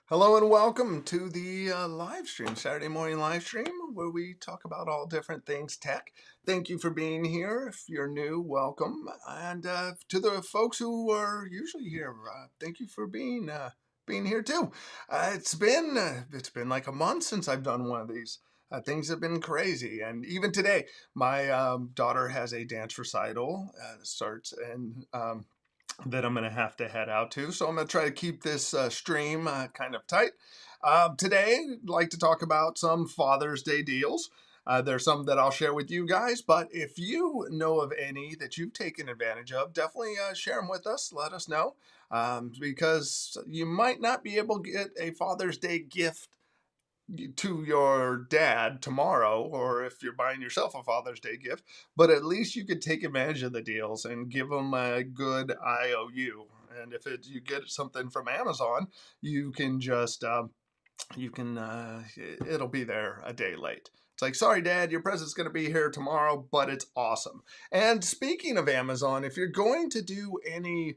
Hello and welcome to the live stream, Saturday morning live stream, where we talk about all different things tech. Thank you for being here. If you're new, welcome. And to the folks who are usually here, thank you for being here too. It's been like a month since I've done one of these. Things have been crazy, and even today, my daughter has a dance recital that starts and that I'm going to have to head out to. So I'm going to try to keep this stream kind of tight. Today, I'd like to talk about some Father's Day deals. There's some that I'll share with you guys, but if you know of any that you've taken advantage of, definitely share them with us. Let us know because you might not be able to get a Father's Day gift to your dad tomorrow, or if you're buying yourself a Father's Day gift, but at least you could take advantage of the deals and give them a good IOU. And if you get something from Amazon, you can just it'll be there a day late. It's like, sorry, Dad, your present's going to be here tomorrow, but it's awesome. And speaking of Amazon, if you're going to do any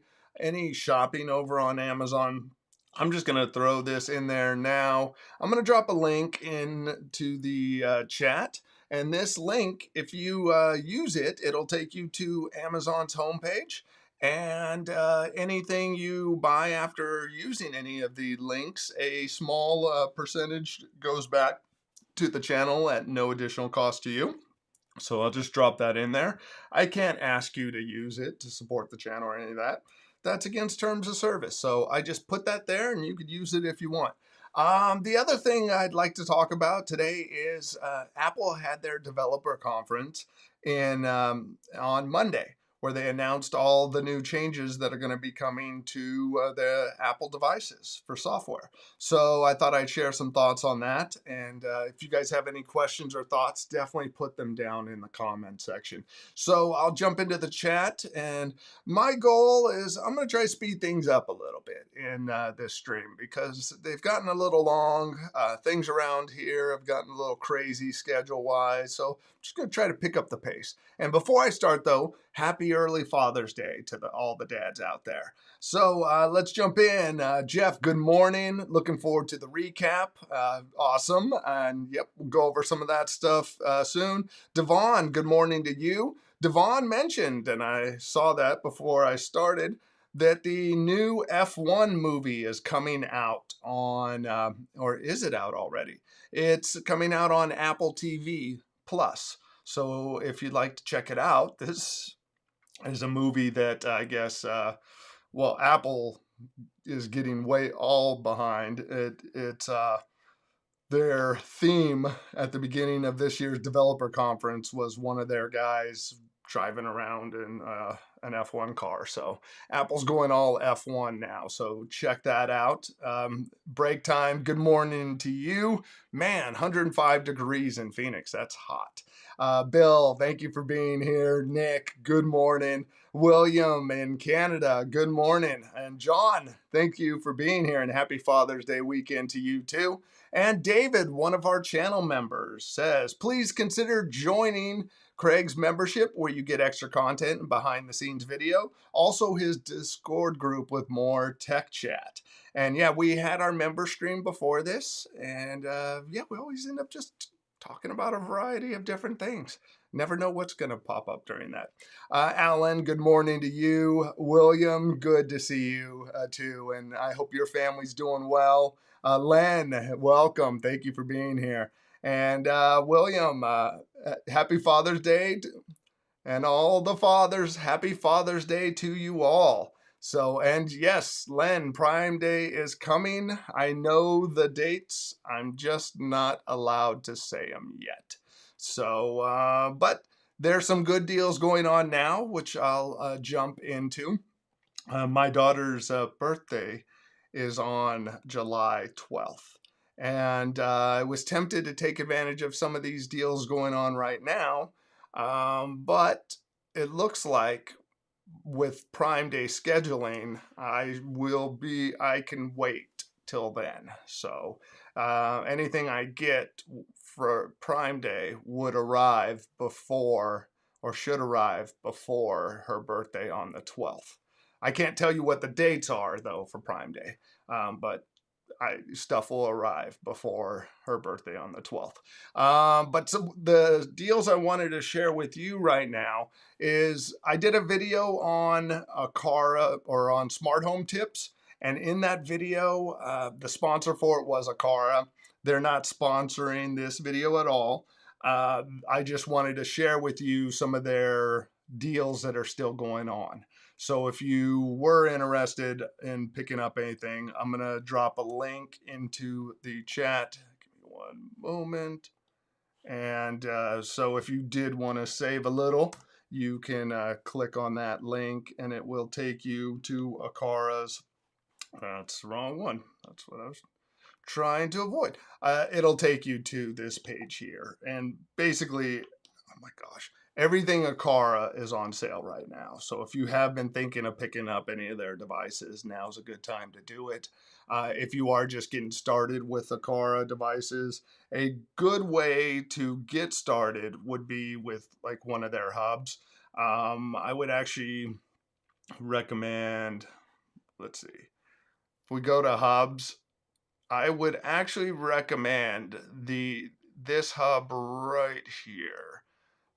shopping over on Amazon, I'm just going to throw this in there now. I'm going to drop a link into the chat. And this link, if you use it, it'll take you to Amazon's homepage. And anything you buy after using any of the links, a small percentage goes back to the channel at no additional cost to you. So I'll just drop that in there. I can't ask you to use it to support the channel or any of that. That's against terms of service. So I just put that there and you could use it if you want. The other thing I'd like to talk about today is Apple had their developer conference on Monday, where they announced all the new changes that are going to be coming to the Apple devices for software. So I thought I'd share some thoughts on that. And if you guys have any questions or thoughts, definitely put them down in the comment section. So I'll jump into the chat. And my goal is I'm going to try to speed things up a little bit in this stream because they've gotten a little long. Things around here have gotten a little crazy schedule-wise. So I'm just going to try to pick up the pace. And before I start, though, happy early Father's Day to all the dads out there. So let's jump in. Jeff, good morning. Looking forward to the recap. Awesome. And yep, we'll go over some of that stuff soon. Devon, good morning to you. Devon mentioned, and I saw that before I started, that the new F1 movie is coming out on, or is it out already? It's coming out on Apple TV Plus. So if you'd like to check it out, this is a movie that I guess, Apple is getting way all behind. It's their theme at the beginning of this year's developer conference was one of their guys driving around in an F1 car. So Apple's going all F1 now. So check that out. Break time. Good morning to you. Man, 105 degrees in Phoenix. That's hot. Bill, thank you for being here. Nick, good morning. William in Canada, good morning. And John, thank you for being here and happy Father's Day weekend to you too. And David, one of our channel members, says, please consider joining Craig's membership where you get extra content and behind the scenes video. Also his Discord group with more tech chat. And yeah, we had our member stream before this. And we always end up just talking about a variety of different things. Never know what's going to pop up during that. Alan, good morning to you. William, good to see you too. And I hope your family's doing well. Len, welcome. Thank you for being here. And William, happy Father's Day. And all the fathers, happy Father's Day to you all. So, and yes, Len, Prime Day is coming. I know the dates. I'm just not allowed to say them yet. So, but there's some good deals going on now, which I'll jump into. My daughter's birthday is on July 12th. And I was tempted to take advantage of some of these deals going on right now. But it looks like with Prime Day scheduling, I can wait till then. So anything I get for Prime Day would arrive before, or should arrive before, her birthday on the 12th. I can't tell you what the dates are, though, for Prime Day, but stuff will arrive before her birthday on the 12th. But the deals I wanted to share with you right now is I did a video on Aqara, or on smart home tips. And in that video, the sponsor for it was Aqara. They're not sponsoring this video at all. I just wanted to share with you some of their deals that are still going on. So if you were interested in picking up anything, I'm going to drop a link into the chat. Give me one moment. And so if you did want to save a little, you can click on that link and it will take you to Aqara's. That's the wrong one. That's what I was trying to avoid. It'll take you to this page here. And basically, oh my gosh, everything Aqara is on sale right now. So if you have been thinking of picking up any of their devices, now's a good time to do it. If you are just getting started with Aqara devices, a good way to get started would be with like one of their hubs. I would actually recommend, let's see, if we go to hubs, I would actually recommend this hub right here.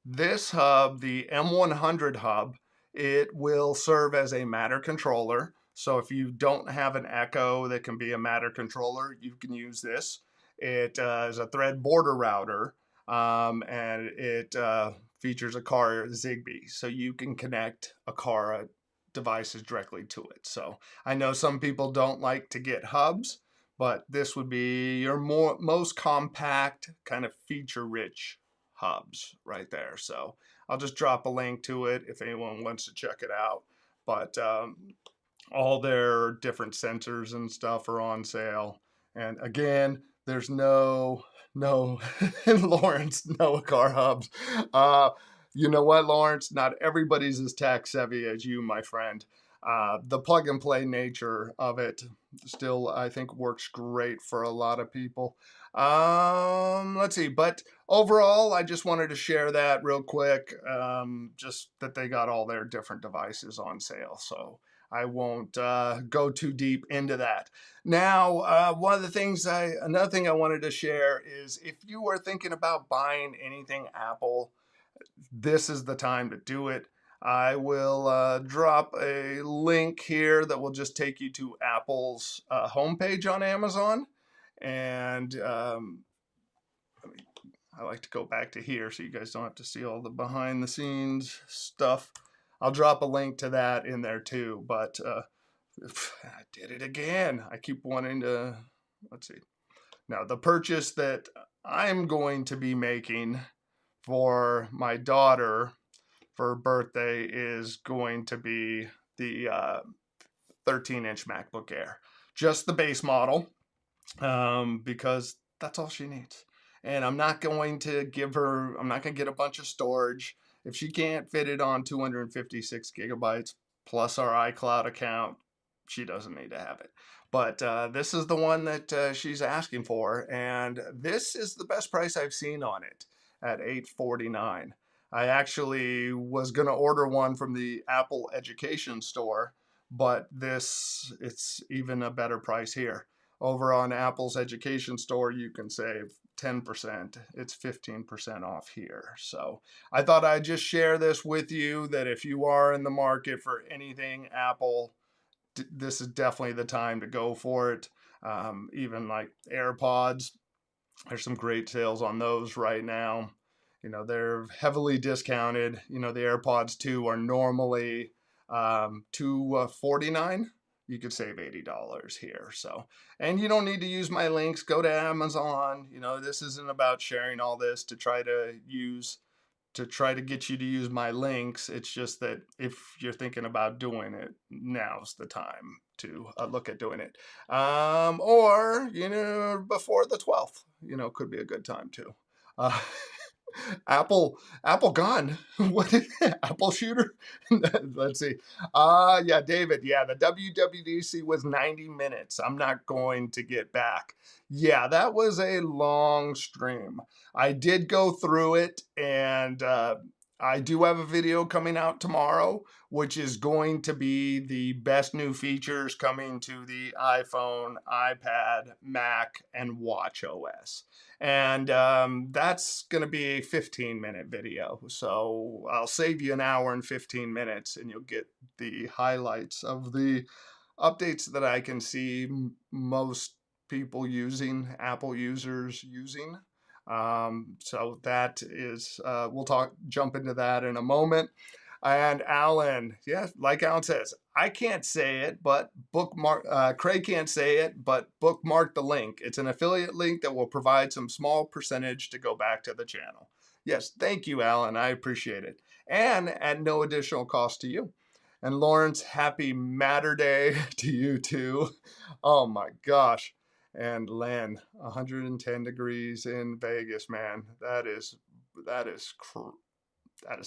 This hub, the M100 hub, it will serve as a Matter controller. So if you don't have an Echo that can be a Matter controller, you can use this. It is a thread border router, and it features Aqara Zigbee, so you can connect Aqara devices directly to it. So I know some people don't like to get hubs, but this would be your most compact, kind of feature-rich hubs right there. So I'll just drop a link to it if anyone wants to check it out. But all their different sensors and stuff are on sale. And again, there's no Lawrence, no Aqara hubs. You know what, Lawrence? Not everybody's as tech savvy as you, my friend. The plug and play nature of it still, I think, works great for a lot of people. Let's see, but overall, I just wanted to share that real quick, just that they got all their different devices on sale. So I won't go too deep into that. Now, one of the things another thing I wanted to share is if you are thinking about buying anything Apple, this is the time to do it. I will drop a link here that will just take you to Apple's homepage on Amazon. And I like to go back to here so you guys don't have to see all the behind the scenes stuff. I'll drop a link to that in there too. But I did it again. I keep wanting to, let's see. Now, the purchase that I'm going to be making for my daughter for her birthday is going to be the 13-inch MacBook Air. Just the base model, because that's all she needs. And I'm not going to get a bunch of storage. If she can't fit it on 256 gigabytes plus our iCloud account, she doesn't need to have it. But this is the one that she's asking for, and this is the best price I've seen on it at $849. I actually was going to order one from the Apple Education Store, but it's even a better price here. Over on Apple's Education Store, you can save 10%. It's 15% off here. So I thought I'd just share this with you, that if you are in the market for anything Apple, this is definitely the time to go for it. Even like AirPods, there's some great sales on those right now. You know, they're heavily discounted. You know, the AirPods 2 are normally $249. You could save $80 here. So, and you don't need to use my links. Go to Amazon. You know, this isn't about sharing all this to try to get you to use my links. It's just that if you're thinking about doing it, now's the time to look at doing it. Or, you know, before the 12th, you know, could be a good time too. Apple gone. What is it? Apple shooter? Let's see. Yeah, David. Yeah, the WWDC was 90 minutes. I'm not going to get back. Yeah, that was a long stream. I did go through it, and I do have a video coming out tomorrow, which is going to be the best new features coming to the iPhone, iPad, Mac, and Watch OS. And that's going to be a 15-minute video. So I'll save you an hour and 15 minutes, and you'll get the highlights of the updates that I can see most people using, Apple users using. So that is, jump into that in a moment. And Alan, yeah, like Alan says, I can't say it, but Craig can't say it, but bookmark the link. It's an affiliate link that will provide some small percentage to go back to the channel. Yes, thank you, Alan. I appreciate it. And at no additional cost to you. And Lawrence, happy Matter Day to you too. Oh my gosh. And Len, 110 degrees in Vegas, man. That is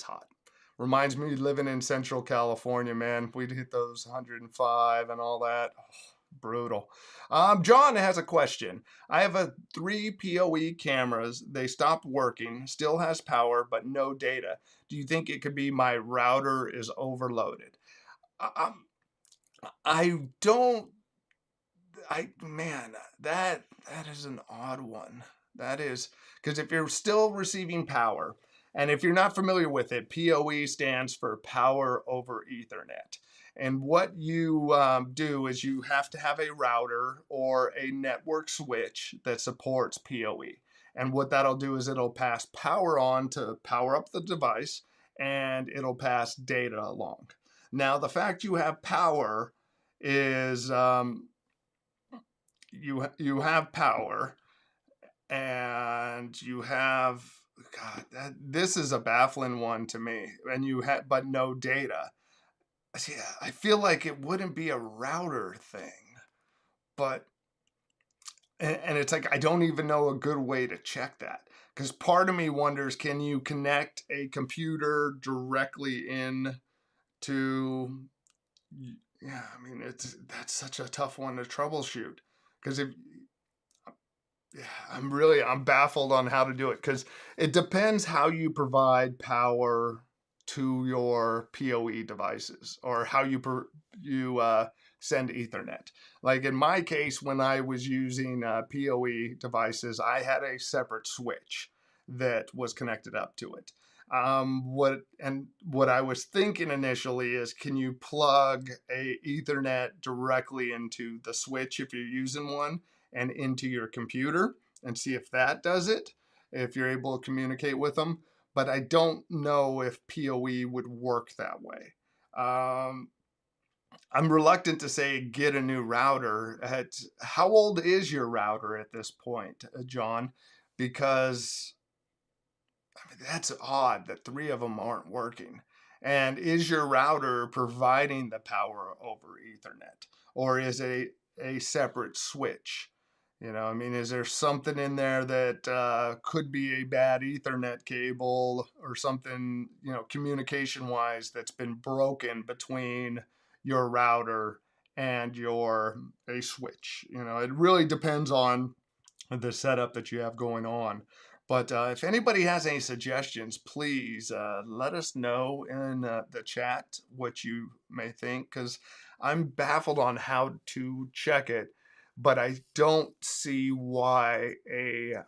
hot. Reminds me living in Central California, man. We'd hit those 105 and all that. Oh, brutal. John has a question. I have 3 PoE cameras. They stopped working, still has power, but no data. Do you think it could be my router is overloaded? I don't. Man, that is an odd one. That is, because if you're still receiving power, and if you're not familiar with it, PoE stands for Power over Ethernet. And what you do is you have to have a router or a network switch that supports PoE. And what that'll do is it'll pass power on to power up the device, and it'll pass data along. Now, the fact you have power is you have power, and you have, God, this is a baffling one to me. And you have, but no data. See, I feel like it wouldn't be a router thing, but and it's like I don't even know a good way to check that, because part of me wonders, can you connect a computer directly in to, yeah, I mean, that's such a tough one to troubleshoot, because if, yeah, I'm baffled on how to do it, because it depends how you provide power to your PoE devices, or how you send Ethernet. Like in my case, when I was using PoE devices, I had a separate switch that was connected up to it. What I was thinking initially is, can you plug a Ethernet directly into the switch if you're using one, and into your computer, and see if that does it, if you're able to communicate with them. But I don't know if PoE would work that way. I'm reluctant to say get a new router. How old is your router at this point, John? Because I mean, that's odd that 3 of them aren't working. And is your router providing the power over Ethernet, or is it a separate switch? You know, I mean, is there something in there that could be a bad Ethernet cable or something, you know, communication wise, that's been broken between your router and a switch? You know, it really depends on the setup that you have going on. But if anybody has any suggestions, please let us know in the chat what you may think, because I'm baffled on how to check it, but I don't see why the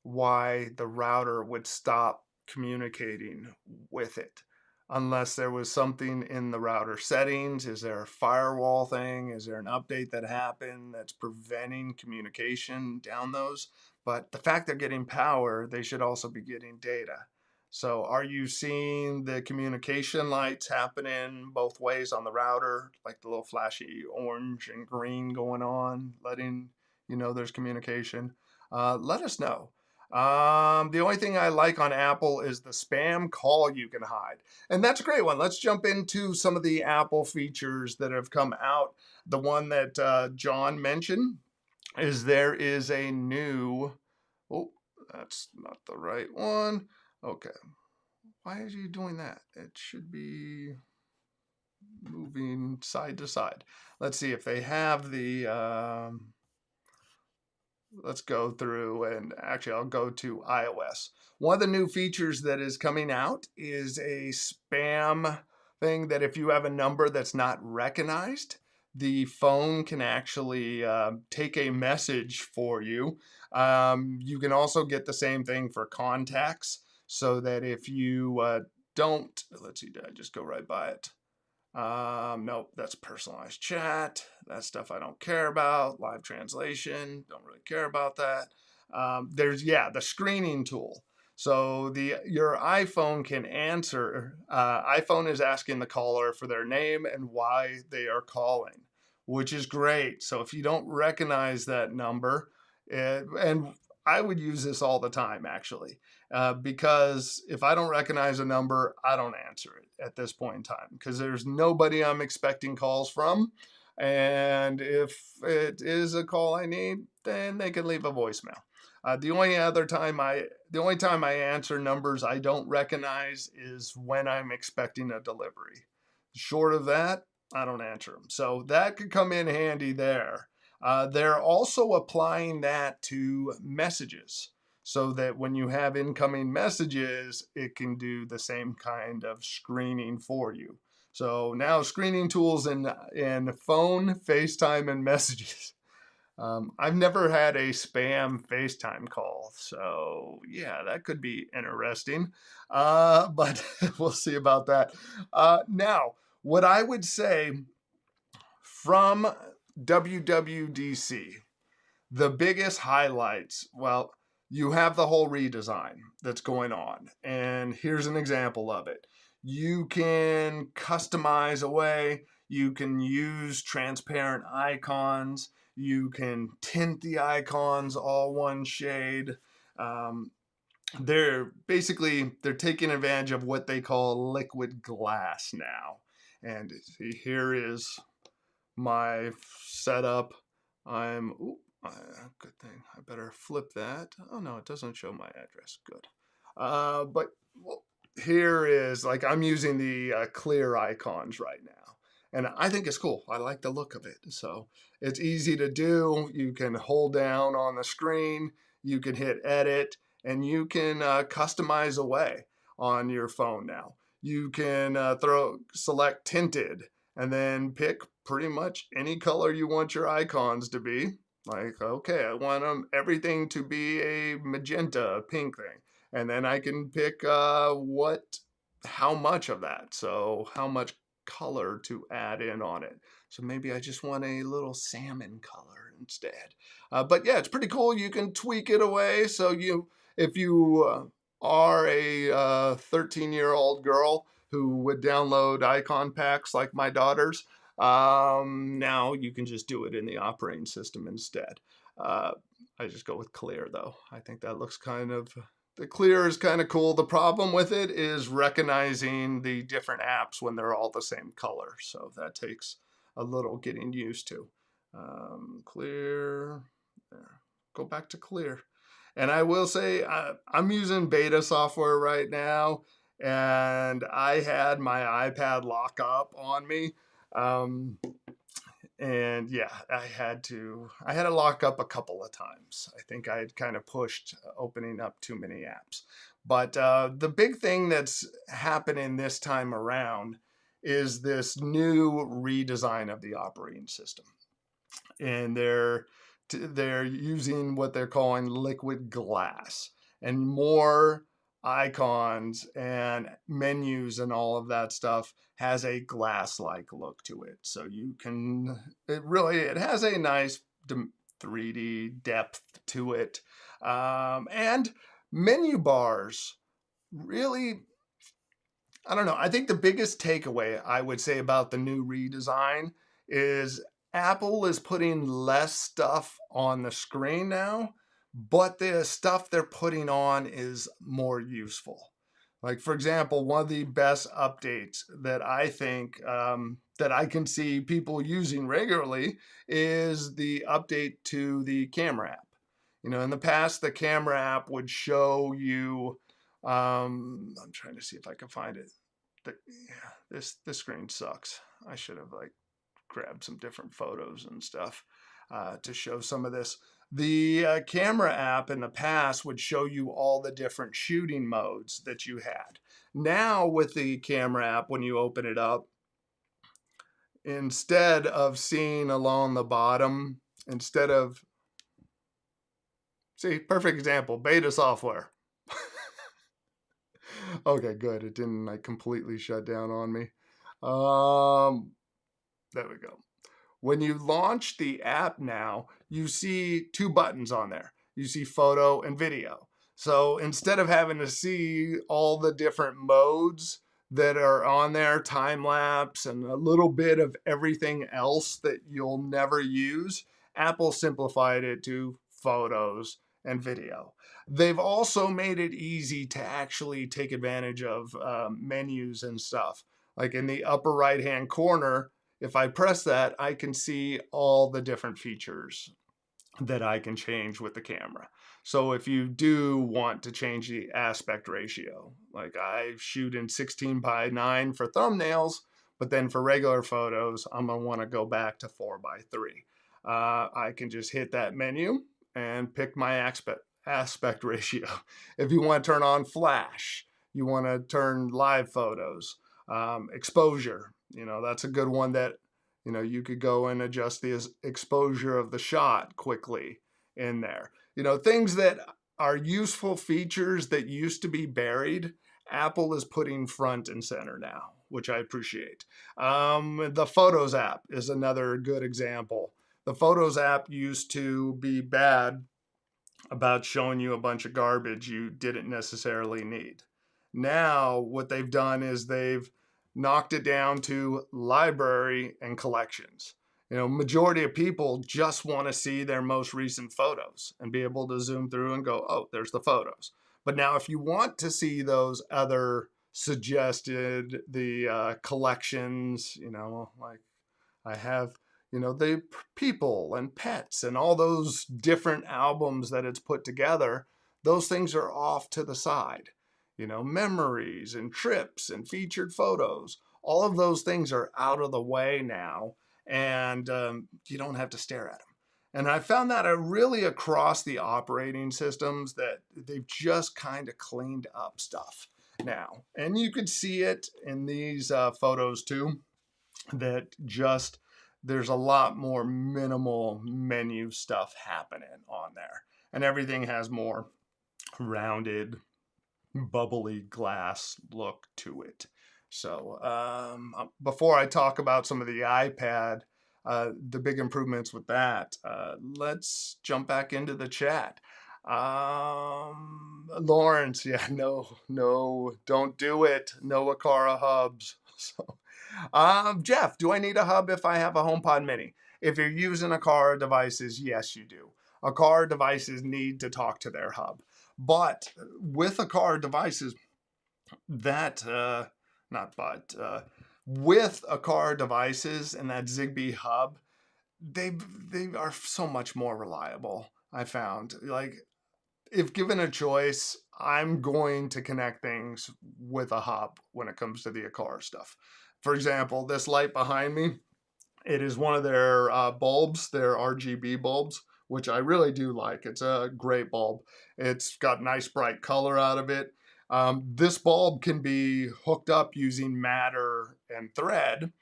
router would stop communicating with it, unless there was something in the router settings. Is there a firewall thing? Is there an update that happened that's preventing communication down those? But the fact they're getting power, they should also be getting data. So are you seeing the communication lights happening both ways on the router, like the little flashy orange and green going on, letting you know there's communication? Let us know. The only thing I like on Apple is the spam call you can hide. And that's a great one. Let's jump into some of the Apple features that have come out. The one that John mentioned is there is a new, oh, that's not the right one. Okay. Why is he doing that? It should be moving side to side. Let's see if they have the, let's go through, and actually I'll go to iOS. One of the new features that is coming out is a spam thing that if you have a number that's not recognized, the phone can actually take a message for you. You can also get the same thing for contacts, so that if you don't, let's see, did I just go right by it? Nope, that's personalized chat. That's stuff I don't care about. Live translation, don't really care about that. There's, yeah, the screening tool. So your iPhone can answer. iPhone is asking the caller for their name and why they are calling, which is great. So if you don't recognize that number, and I would use this all the time actually, because if I don't recognize a number, I don't answer it at this point in time, because there's nobody I'm expecting calls from. And if it is a call I need, then they can leave a voicemail. The only time I answer numbers I don't recognize is when I'm expecting a delivery. Short of that, I don't answer them. So that could come in handy there. They're also applying that to messages, so that when you have incoming messages, it can do the same kind of screening for you. So now screening tools in phone, FaceTime, and messages. I've never had a spam FaceTime call, so yeah, that could be interesting. But we'll see about that. Now, what I would say from WWDC, the biggest highlights, well, you have the whole redesign that's going on. And here's an example of it. You can customize away. You can use transparent icons. You can tint the icons all one shade. They're taking advantage of what they call liquid glass now. And see, here is my setup. Good thing. I better flip that. Oh no, it doesn't show my address. Good. But well, here is, like, I'm using the clear icons right now, and I think it's cool. I like the look of it. So it's easy to do. You can hold down on the screen. You can hit edit, and you can customize away on your phone now. You can select tinted, and then pick pretty much any color you want your icons to be. Like, okay, I want everything to be a magenta, pink thing. And then I can pick how much of that. So how much color to add in on it. So maybe I just want a little salmon color instead. But yeah, it's pretty cool. You can tweak it away. So if you are a 13-year-old girl who would download icon packs like my daughters, now you can just do it in the operating system instead. I just go with clear though. I think that looks the clear is kind of cool. The problem with it is recognizing the different apps when they're all the same color. So that takes a little getting used to. Clear, there. Go back to clear. And I will say, I'm using beta software right now, and I had my iPad lock up on me. And yeah, I had to lock up a couple of times. I think I had kind of pushed opening up too many apps. But the big thing that's happening this time around is this new redesign of the operating system. And they're using what they're calling liquid glass, and more icons and menus and all of that stuff has a glass-like look to it. So it has a nice 3D depth to it. And menu bars, really, I don't know. I think the biggest takeaway I would say about the new redesign is Apple is putting less stuff on the screen now, but the stuff they're putting on is more useful. Like, for example, one of the best updates that I think that I can see people using regularly is the update to the camera app. In the past, the camera app would show you, I'm trying to see if I can find it. This screen sucks. I should have grabbed some different photos and stuff to show some of this. The camera app in the past would show you all the different shooting modes that you had. Now with the camera app, when you open it up, instead of seeing along the bottom, instead of, see, perfect example, beta software. Okay, good. It didn't like completely shut down on me. There we go. When you launch the app now, you see two buttons on there. You see photo and video. So instead of having to see all the different modes that are on there, time lapse and a little bit of everything else that you'll never use, Apple simplified it to photos and video. They've also made it easy to actually take advantage of menus and stuff. Like in the upper right hand corner, if I press that, I can see all the different features that I can change with the camera. So if you do want to change the aspect ratio, like I shoot in 16:9 for thumbnails, but then for regular photos, I'm gonna wanna go back to 4:3. I can just hit that menu and pick my aspect ratio. If you want to turn on flash, you want to turn live photos, exposure, that's a good one that, you could go and adjust the exposure of the shot quickly in there. Things that are useful features that used to be buried, Apple is putting front and center now, which I appreciate. The Photos app is another good example. The Photos app used to be bad about showing you a bunch of garbage you didn't necessarily need. Now, what they've done is they've knocked it down to library and collections. Majority of people just want to see their most recent photos and be able to zoom through and go, oh, there's the photos. But now if you want to see those other suggested, the collections, like I have, the people and pets and all those different albums that it's put together, those things are off to the side. Memories and trips and featured photos, all of those things are out of the way now, and you don't have to stare at them. And I found that really across the operating systems that they've just kind of cleaned up stuff now. And you could see it in these photos too, that just there's a lot more minimal menu stuff happening on there. And everything has more rounded, bubbly glass look to it. So before I talk about some of the iPad, the big improvements with that, let's jump back into the chat. Lawrence, yeah, no, don't do it. No Aqara hubs. So, Jeff, do I need a hub if I have a HomePod Mini? If you're using Aqara devices, yes, you do. Aqara devices need to talk to their hub. But with Aqara devices, that, with Aqara devices and that Zigbee hub, they are so much more reliable, I found. Like, if given a choice, I'm going to connect things with a hub when it comes to the Aqara stuff. For example, this light behind me, it is one of their bulbs, their RGB bulbs, which I really do like. It's a great bulb. It's got nice bright color out of it. This bulb can be hooked up using Matter and Thread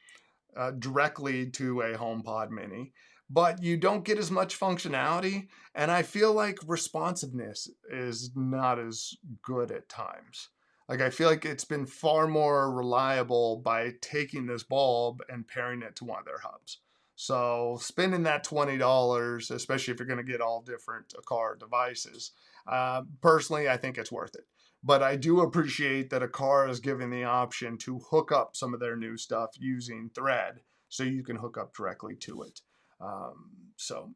directly to a HomePod Mini, but you don't get as much functionality, and I feel like responsiveness is not as good at times. Like, I feel like it's been far more reliable by taking this bulb and pairing it to one of their hubs. So spending that $20, especially if you're going to get all different Aqara devices, personally, I think it's worth it. But I do appreciate that Aqara is giving the option to hook up some of their new stuff using Thread, so you can hook up directly to it. So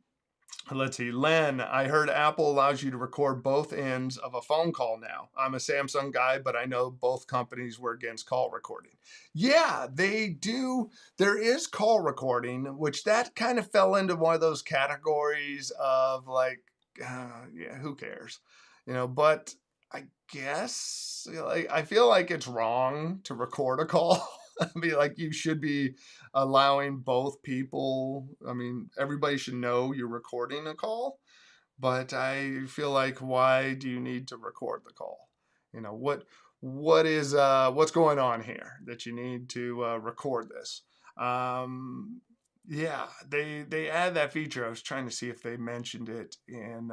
let's see, Len, I heard Apple allows you to record both ends of a phone call now. I'm a Samsung guy, but I know both companies were against call recording. Yeah, they do. There is call recording, which that kind of fell into one of those categories of like, yeah, who cares? But I guess, I feel like it's wrong to record a call. I mean, like, you should be allowing both people. I mean, everybody should know you're recording a call, but I feel like, why do you need to record the call? You know, what's going on here that you need to record this? Um, yeah, they add that feature. I was trying to see if they mentioned it in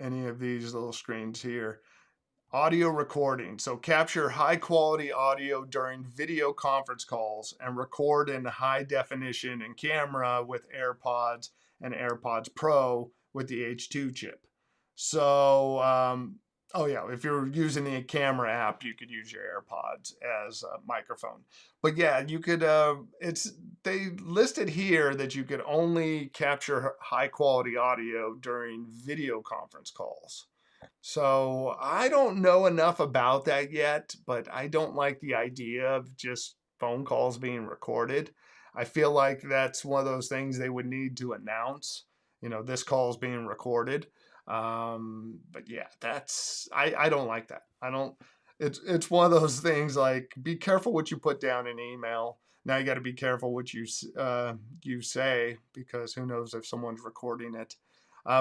any of these little screens here. Audio recording. So capture high quality audio during video conference calls and record in high definition in camera with AirPods and AirPods Pro with the H2 chip. So, oh yeah, if you're using the camera app, you could use your AirPods as a microphone. But yeah, you could, they listed here that you could only capture high quality audio during video conference calls. So I don't know enough about that yet, but I don't like the idea of just phone calls being recorded. I feel like that's one of those things they would need to announce. You know, this call is being recorded. But yeah, I don't like that. I don't. It's one of those things like, be careful what you put down in email. Now you got to be careful what you say, because who knows if someone's recording it.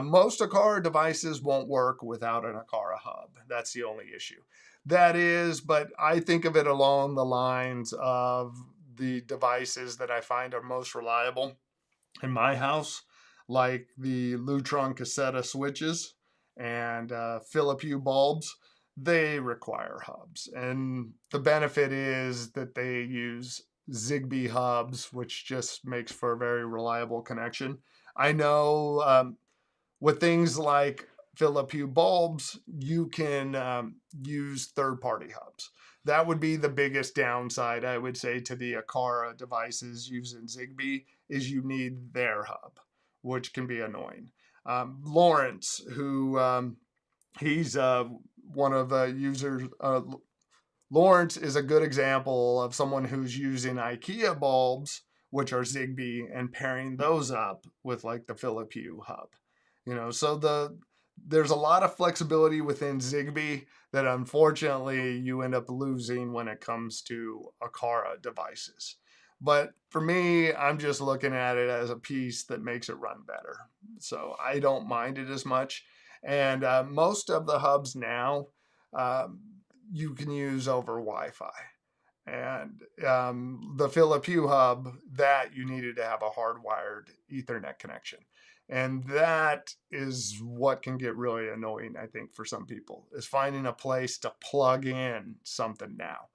Most Aqara devices won't work without an Aqara hub. That's the only issue. That is, but I think of it along the lines of the devices that I find are most reliable in my house, like the Lutron Cassetta switches and Philip Hue bulbs. They require hubs. And the benefit is that they use Zigbee hubs, which just makes for a very reliable connection. I know with things like Philip Hue bulbs, you can use third-party hubs. That would be the biggest downside, I would say, to the Aqara devices using Zigbee, is you need their hub, which can be annoying. Lawrence, who he's one of the users, Lawrence is a good example of someone who's using IKEA bulbs, which are Zigbee, and pairing those up with like the Philip Hue hub. You know, so there's a lot of flexibility within Zigbee that unfortunately you end up losing when it comes to Aqara devices. But for me, I'm just looking at it as a piece that makes it run better. So I don't mind it as much. And most of the hubs now, um, you can use over Wi-Fi. And the Philip Hue hub, that you needed to have a hardwired Ethernet connection. And that is what can get really annoying, I think, for some people, is finding a place to plug in something now.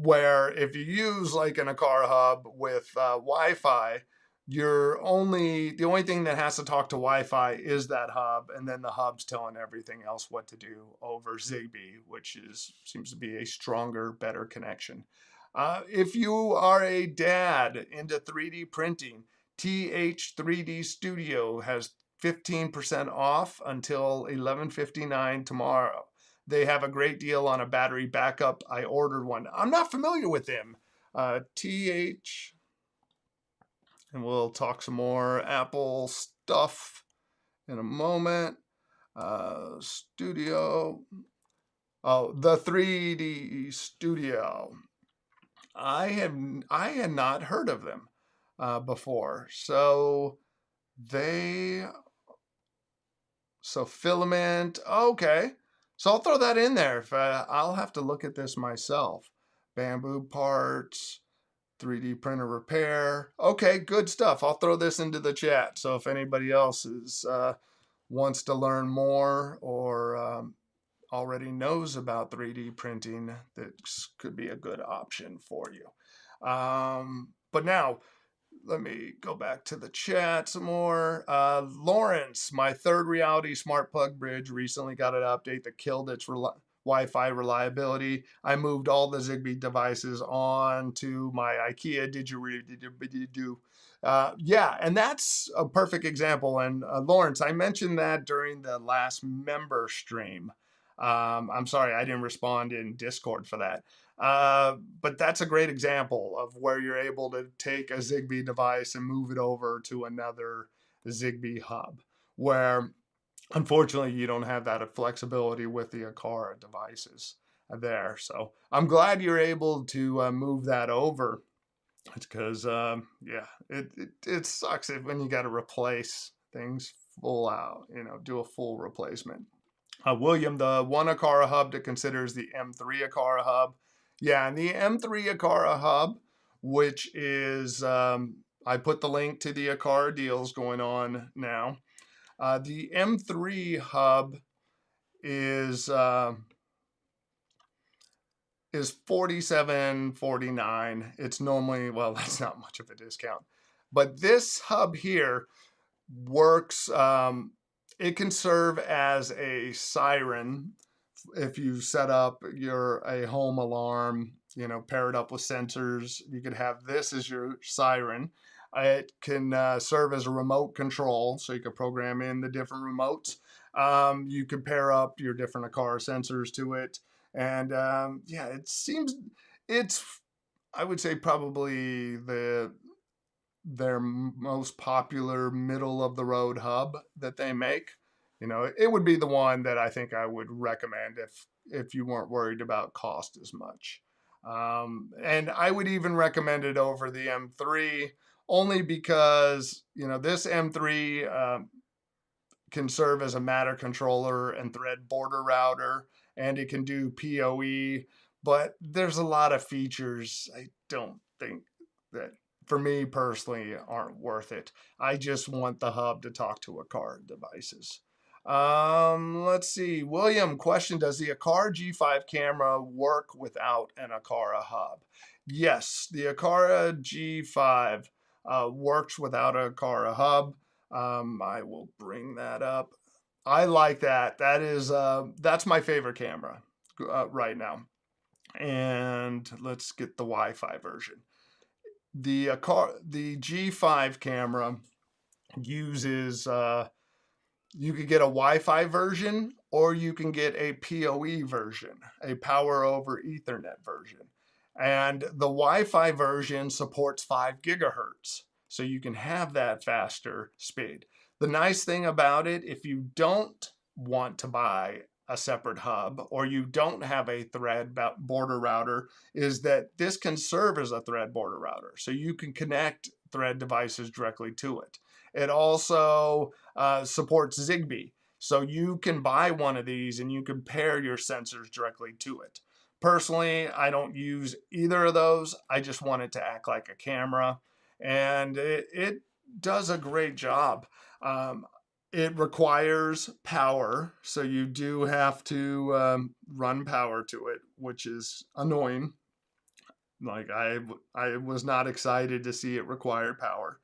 Where if you use like an Aqara hub with Wi-Fi, the only thing that has to talk to Wi-Fi is that hub, and then the hub's telling everything else what to do over Zigbee, which seems to be a stronger, better connection. If you are a dad into 3D printing, TH3D Studio has 15% off until 11:59 tomorrow. They have a great deal on a battery backup. I ordered one. I'm not familiar with them. TH, and we'll talk some more Apple stuff in a moment. Studio. Oh, the 3D Studio. I had not heard of them before. So filament. Okay. So I'll throw that in there. I'll have to look at this myself. Bamboo parts, 3D printer repair. Okay, good stuff. I'll throw this into the chat. So if anybody else wants to learn more, or already knows about 3D printing, this could be a good option for you. But now, let me go back to the chat some more. Lawrence, my third Reality Smart Plug Bridge recently got an update that killed its Wi-Fi reliability. I moved all the Zigbee devices on to my IKEA didgeridoo. Yeah, and that's a perfect example. And Lawrence, I mentioned that during the last member stream. I'm sorry, I didn't respond in Discord for that. But that's a great example of where you're able to take a Zigbee device and move it over to another Zigbee hub, where unfortunately you don't have that flexibility with the Aqara devices there. So I'm glad you're able to move that over. It's because, yeah, it sucks when you got to replace things full out, do a full replacement. William, the one Aqara hub to consider is the M3 Aqara hub. Yeah, and the M3 Aqara hub, which is, I put the link to the Aqara deals going on now. The M3 hub is is $47.49. It's normally, well, that's not much of a discount, but this hub here works. It can serve as a siren if you set up a home alarm, pair it up with sensors. You could have this as your siren. It can serve as a remote control, so you can program in the different remotes. You could pair up your different Aqara sensors to it, and yeah, it's I would say probably their most popular middle of the road hub that they make. It would be the one that I think I would recommend if you weren't worried about cost as much. And I would even recommend it over the M3 only because, this M3 can serve as a Matter controller and thread border router, and it can do PoE, but there's a lot of features I don't think that, for me personally, aren't worth it. I just want the hub to talk to Aqara devices. Let's see. William, question: does the Aqara G5 camera work without an Aqara hub? Yes, the Aqara G5 works without a Aqara hub. I will bring that up. I like that. That's my favorite camera right now. And let's get the Wi-Fi version. The G5 camera uses you could get a Wi-Fi version, or you can get a PoE version, a power over Ethernet version. And the Wi-Fi version supports 5 gigahertz, so you can have that faster speed. The nice thing about it, if you don't want to buy a separate hub, or you don't have a thread border router, is that this can serve as a thread border router. So you can connect thread devices directly to it. It also supports Zigbee. So you can buy one of these and you can pair your sensors directly to it. Personally, I don't use either of those. I just want it to act like a camera, and it does a great job. It requires power, so you do have to run power to it, which is annoying. Like I was not excited to see it require power.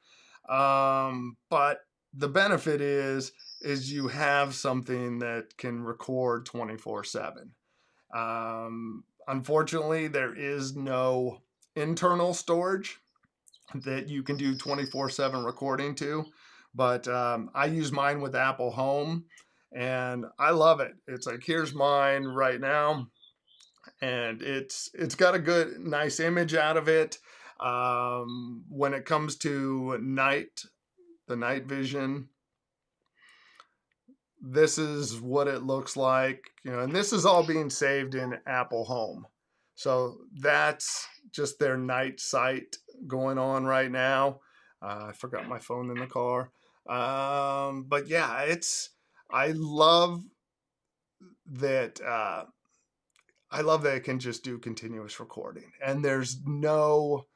But the benefit is you have something that can record 24/7. Unfortunately, there is no internal storage that you can do 24/7 recording to, but I use mine with Apple Home, and I love it. It's like, here's mine right now, and it's got a good, nice image out of it. When it comes to the night vision, this is what it looks like, and this is all being saved in Apple Home. So that's just their night sight going on right now. I forgot my phone in the car. But yeah, I love that. I love that it can just do continuous recording, and there's no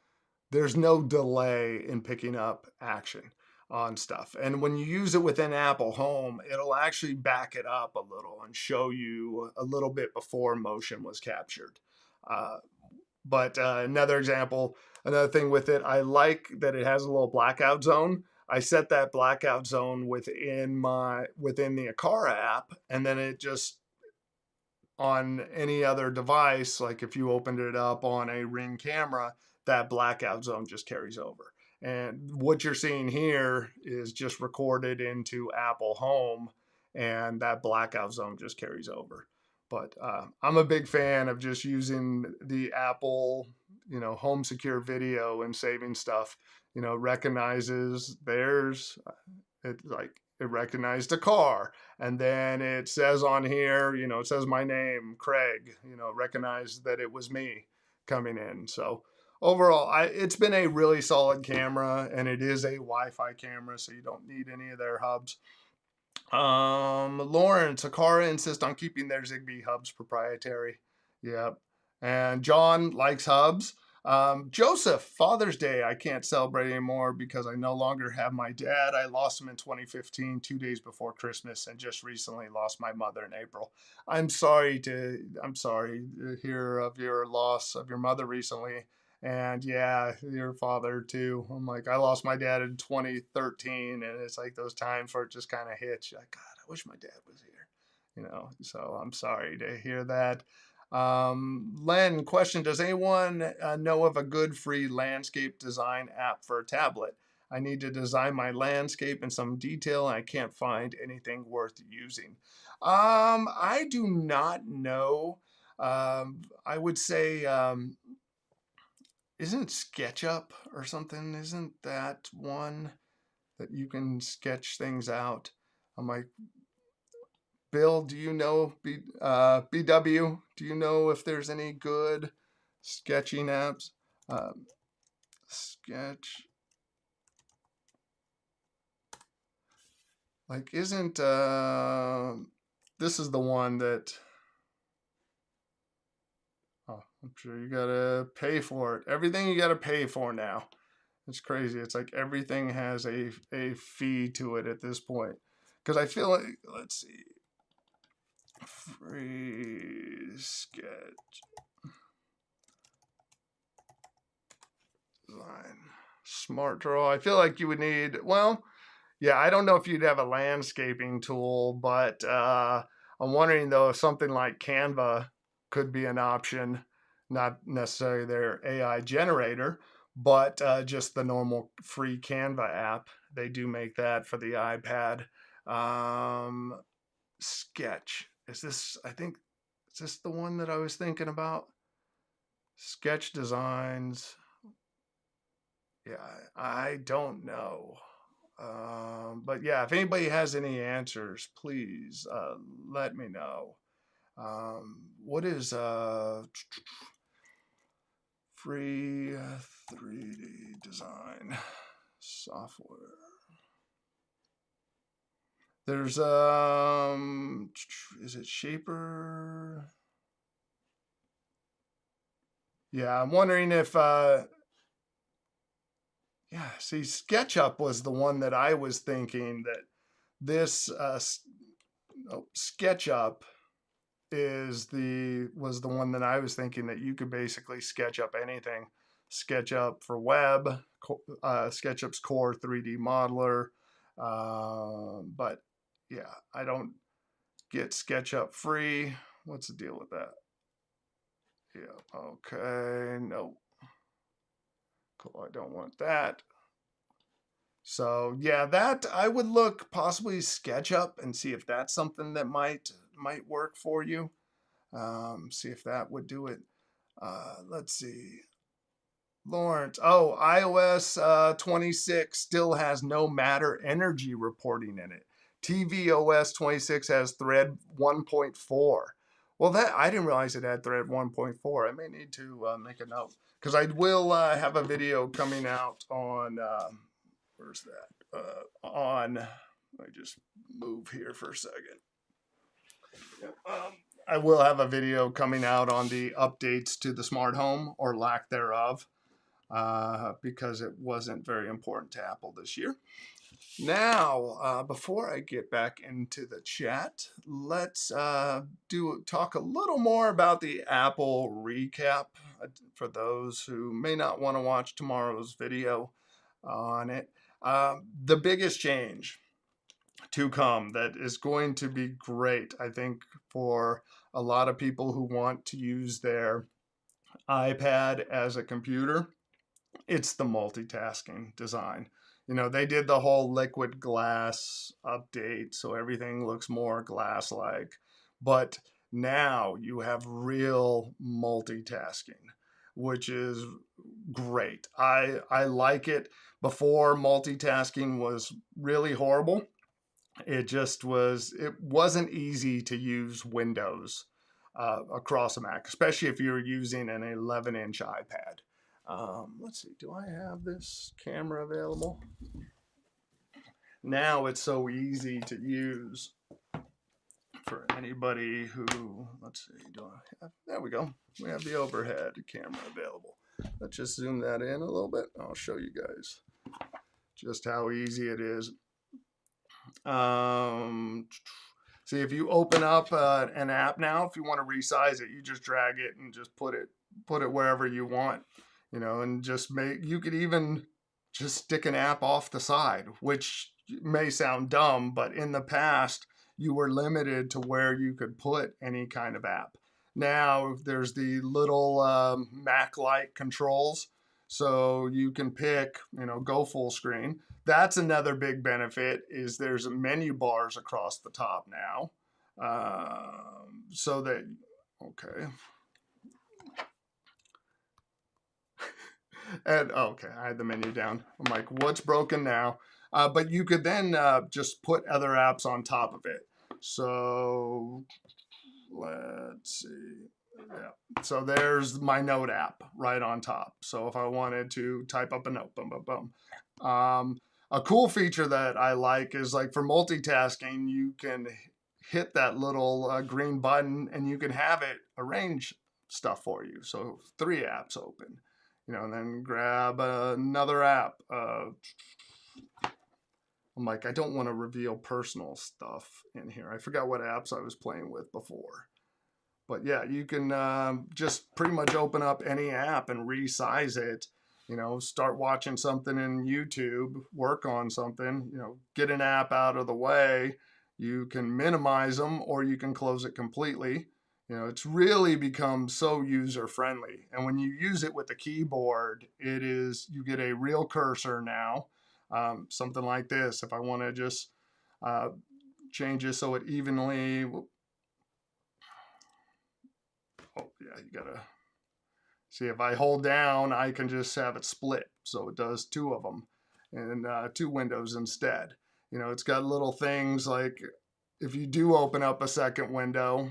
delay in picking up action on stuff. And when you use it within Apple Home, it'll actually back it up a little and show you a little bit before motion was captured. But another thing with it, I like that it has a little blackout zone. I set that blackout zone within the Aqara app, and then it just, on any other device, like if you opened it up on a Ring camera, that blackout zone just carries over. And what you're seeing here is just recorded into Apple Home, and that blackout zone just carries over. But I'm a big fan of just using the Apple, Home Secure Video and saving stuff. Recognizes it recognized a car, and then it says on here, it says my name, Craig, recognized that it was me coming in. So overall, it's been a really solid camera, and it is a Wi-Fi camera, so you don't need any of their hubs. Lawrence, Aqara insists on keeping their Zigbee hubs proprietary. Yep. And John likes hubs. Joseph, Father's Day, I can't celebrate anymore because I no longer have my dad. I lost him in 2015, 2 days before Christmas, and just recently lost my mother in April. I'm sorry to hear of your loss of your mother recently. And yeah, your father too. I'm like, I lost my dad in 2013, and it's like those times where it just kind of hits you. Like, God, I wish my dad was here. So I'm sorry to hear that. Len, question: does anyone know of a good free landscape design app for a tablet? I need to design my landscape in some detail, and I can't find anything worth using. I do not know. I would say, isn't SketchUp or something? Isn't that one that you can sketch things out? I'm like, Bill, do you know BW? Do you know if there's any good sketching apps? Sketch. Like, isn't this is the one that? Oh, I'm sure you gotta pay for it. Everything you gotta pay for now. It's crazy. It's like everything has a fee to it at this point. Because I feel like, let's see, free sketch design, smart draw. I feel like you would need, well, yeah, I don't know if you'd have a landscaping tool, but I'm wondering though if something like Canva could be an option, not necessarily their AI generator, but just the normal free Canva app. They do make that for the iPad. Sketch. I think, is this the one that I was thinking about? Sketch designs. Yeah, I don't know. But yeah, if anybody has any answers, please let me know. What is free 3D design software? There's is it Shaper? Yeah, I'm wondering if yeah, see, SketchUp was the one that I was thinking that this SketchUp was the one that I was thinking that you could basically sketch up anything. SketchUp for web, SketchUp's core 3D modeler. But yeah, I don't get SketchUp free. What's the deal with that? Yeah, okay, no. Cool, I don't want that. So yeah, that I would look possibly SketchUp and see if that's something that might work for you. See if that would do it. Let's see. Lawrence. Oh, iOS 26 still has no matter energy reporting in it. tvOS 26 has thread 1.4. Well, that I didn't realize it had thread 1.4. I may need to make a note because I will have a video coming out on where's that? On, let me just move here for a second. I will have a video coming out on the updates to the smart home or lack thereof because it wasn't very important to Apple this year. Now, before I get back into the chat, let's talk a little more about the Apple recap for those who may not want to watch tomorrow's video on it. The biggest change to come that is going to be great, I think, for a lot of people who want to use their iPad as a computer, it's the multitasking design. They did the whole liquid glass update, so everything looks more glass-like. But now you have real multitasking, which is great. I like it. Before, multitasking was really horrible. It wasn't easy to use Windows across a Mac, especially if you're using an 11-inch iPad. Let's see, do I have this camera available? Now it's so easy to use for anybody who, let's see, do I have, there we go. We have the overhead camera available. Let's just zoom that in a little bit. I'll show you guys just how easy it is. See, if you open up an app now, if you want to resize it, you just drag it and just put it wherever you want, you know, and just you could even just stick an app off the side, which may sound dumb, but in the past, you were limited to where you could put any kind of app. Now there's the little Mac-like controls, so you can pick, you know, go full screen. That's another big benefit, is there's menu bars across the top now, so that, okay. And okay, I had the menu down. I'm like, what's broken now? But you could then just put other apps on top of it. So let's see. Yeah. So there's my note app right on top. So if I wanted to type up a note, boom, boom, boom. A cool feature that I like is, like, for multitasking, you can hit that little green button and you can have it arrange stuff for you. So 3 apps open, you know, and then grab another app. I'm like, I don't want to reveal personal stuff in here. I forgot what apps I was playing with before. But yeah, you can just pretty much open up any app and resize it. You know, start watching something in YouTube, work on something, you know, get an app out of the way. You can minimize them or you can close it completely. You know, it's really become so user friendly. And when you use it with the keyboard, you get a real cursor now. Something like this, if I want to just change it so it evenly, oh yeah, you gotta see, if I hold down, I can just have it split, so it does 2 of them and 2 windows instead. You know, it's got little things like, if you do open up a second window,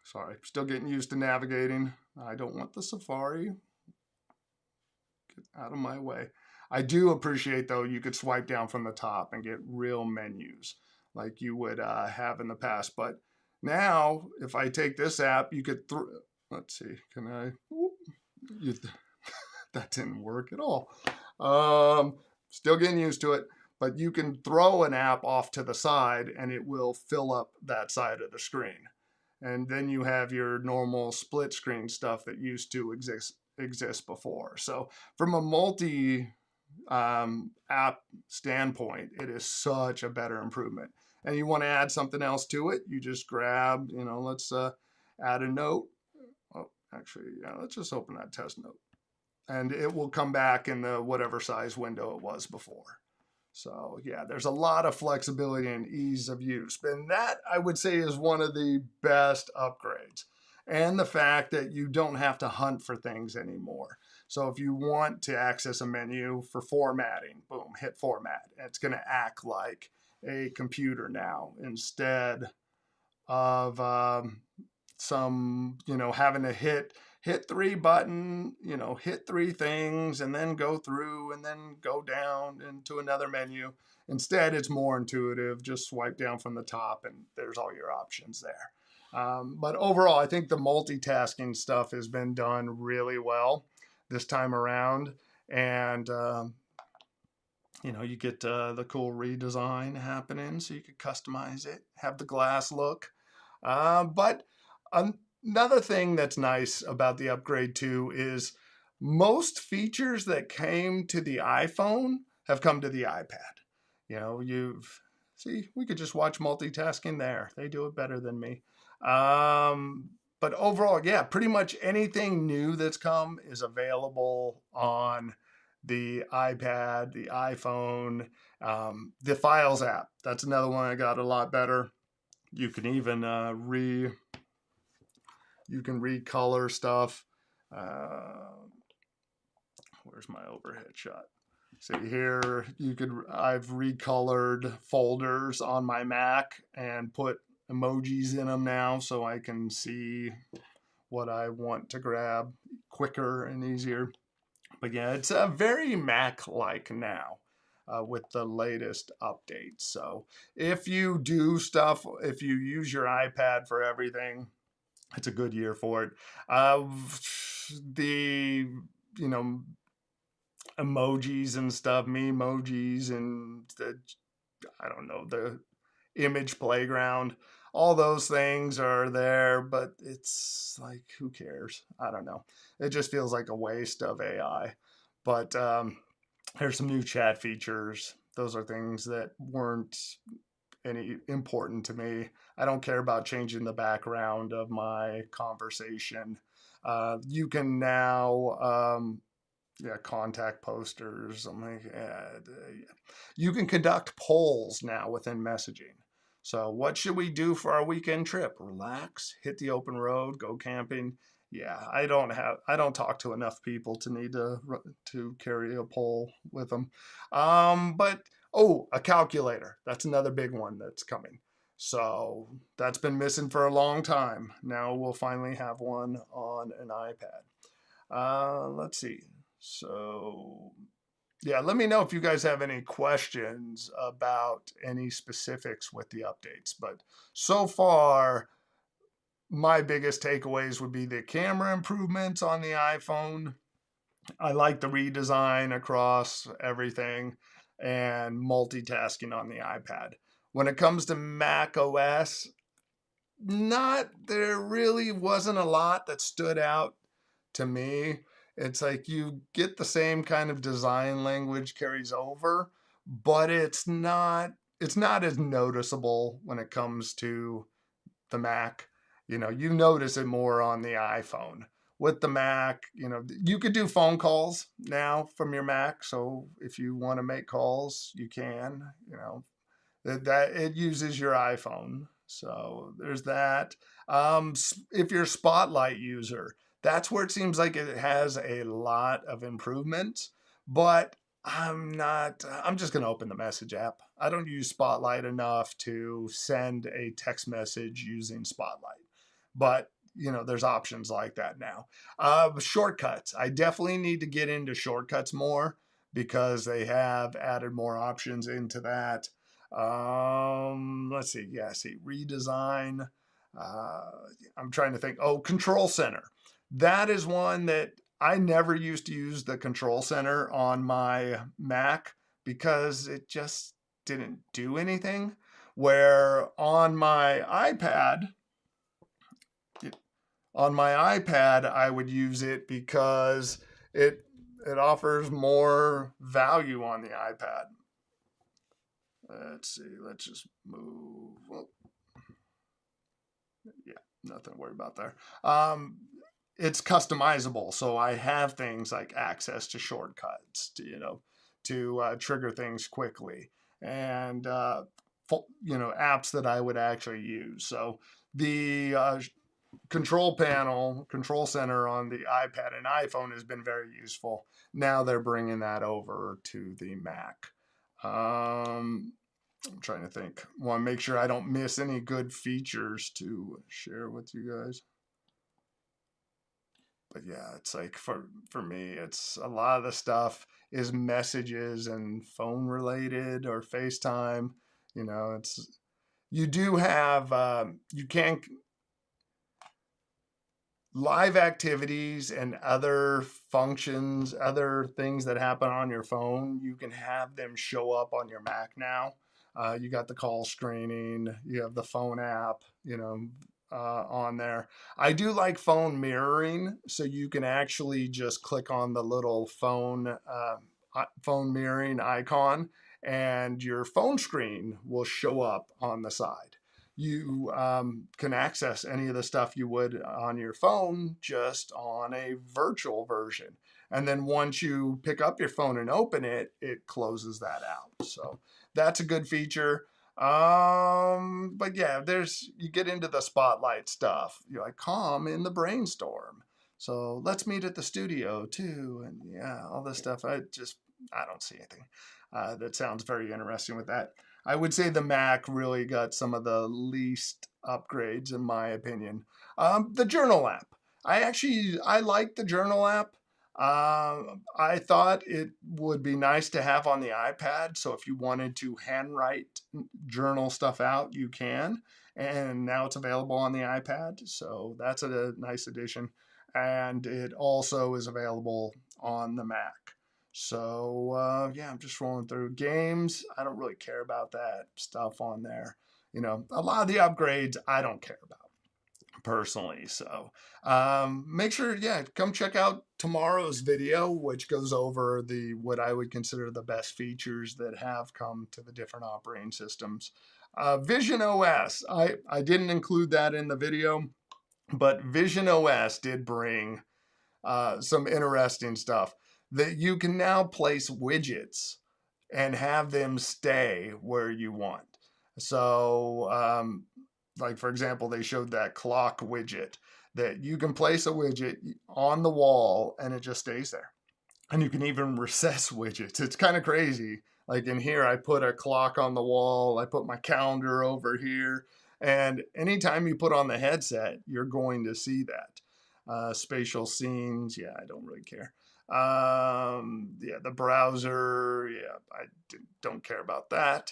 sorry, still getting used to navigating. I don't want the Safari. Get out of my way. I do appreciate, though, you could swipe down from the top and get real menus like you would have in the past. But now, if I take this app, you could, let's see, can I, that didn't work at all. Still getting used to it, but you can throw an app off to the side and it will fill up that side of the screen. And then you have your normal split screen stuff that used to exist before. So from a multi app standpoint, it is such a better improvement. And you want to add something else to it, you just grab, you know, let's add a note. Oh, actually, yeah, let's just open that test note. And it will come back in the whatever size window it was before. So yeah, there's a lot of flexibility and ease of use. And that, I would say, is one of the best upgrades. And the fact that you don't have to hunt for things anymore. So if you want to access a menu for formatting, boom, hit format. It's going to act like a computer now, instead of some, you know, having to hit 3 button, you know, hit 3 things and then go through and then go down into another menu. Instead, it's more intuitive. Just swipe down from the top and there's all your options there. But overall, I think the multitasking stuff has been done really well this time around. And, you know, you get the cool redesign happening, so you could customize it, have the glass look. But another thing that's nice about the upgrade too is most features that came to the iPhone have come to the iPad. You know, see, we could just watch multitasking there. They do it better than me. But overall, yeah, pretty much anything new that's come is available on the iPad, the iPhone, the Files app. That's another one I got a lot better. You can even you can recolor stuff. Where's my overhead shot? See here, I've recolored folders on my Mac and put emojis in them now, so I can see what I want to grab quicker and easier. But yeah, it's very Mac-like now with the latest updates. So if you do stuff, if you use your iPad for everything, it's a good year for it. The, you know, emojis and stuff, me emojis and the, I don't know, the image playground, all those things are there, but it's like, who cares? I don't know. It just feels like a waste of AI. But there's some new chat features. Those are things that weren't any important to me. I don't care about changing the background of my conversation. You can now yeah, contact posters. I'm like, yeah. You can conduct polls now within messaging. So, what should we do for our weekend trip? Relax, hit the open road, go camping. Yeah, I don't talk to enough people to need to carry a poll with them. But oh, a calculator. That's another big one that's coming. So that's been missing for a long time. Now we'll finally have one on an iPad. Let's see. So, yeah, let me know if you guys have any questions about any specifics with the updates. But so far, my biggest takeaways would be the camera improvements on the iPhone. I like the redesign across everything and multitasking on the iPad. When it comes to Mac OS, there really wasn't a lot that stood out to me. It's like you get the same kind of design language carries over, but it's not as noticeable when it comes to the Mac. You notice it more on the iPhone. With the Mac, you could do phone calls now from your Mac. So if you want to make calls, you can, that it uses your iPhone. So there's that. If you're a Spotlight user, that's where it seems like it has a lot of improvements. But I'm just going to open the message app. I don't use Spotlight enough to send a text message using Spotlight. But there's options like that now. Shortcuts. I definitely need to get into shortcuts more because they have added more options into that. Let's see. Yeah, see, redesign. I'm trying to think. Oh, control center. That is one that I never used to use the control center on my Mac because it just didn't do anything. Where on my iPad, I would use it because it offers more value on the iPad. Let's see. Let's just move. Well, yeah, nothing to worry about there. It's customizable, so I have things like access to shortcuts to trigger things quickly, and apps that I would actually use. So the control center on the iPad and iPhone has been very useful. Now they're bringing that over to the Mac. I'm trying to think. Want to make sure I don't miss any good features to share with you guys. But yeah, it's like for me, it's a lot of the stuff is messages and phone related or FaceTime. It's you do have you can live activities and other functions, other things that happen on your phone, you can have them show up on your Mac now. You got the call screening, you have the phone app, on there. I do like phone mirroring, so you can actually just click on the little phone mirroring icon, and your phone screen will show up on the side. You can access any of the stuff you would on your phone just on a virtual version. And then once you pick up your phone and open it, it closes that out. So that's a good feature. But yeah, you get into the Spotlight stuff. You're like, calm in the brainstorm. So let's meet at the studio too. And yeah, all this stuff. I don't see anything that sounds very interesting with that. I would say the Mac really got some of the least upgrades in my opinion. The journal app. I like the journal app. I thought it would be nice to have on the iPad. So if you wanted to handwrite journal stuff out, you can. And now it's available on the iPad. So that's a nice addition. And it also is available on the Mac. So yeah, I'm just rolling through games. I don't really care about that stuff on there. You know, a lot of the upgrades I don't care about personally. So make sure, yeah, come check out tomorrow's video, which goes over the what I would consider the best features that have come to the different operating systems. Vision OS, I didn't include that in the video, but Vision OS did bring some interesting stuff that you can now place widgets and have them stay where you want. So like for example, they showed that clock widget that you can place a widget on the wall and it just stays there. And you can even recess widgets. It's kind of crazy. Like in here, I put a clock on the wall. I put my calendar over here. And anytime you put on the headset, you're going to see that. Spatial scenes, yeah, I don't really care. Yeah, the browser, yeah, I don't care about that.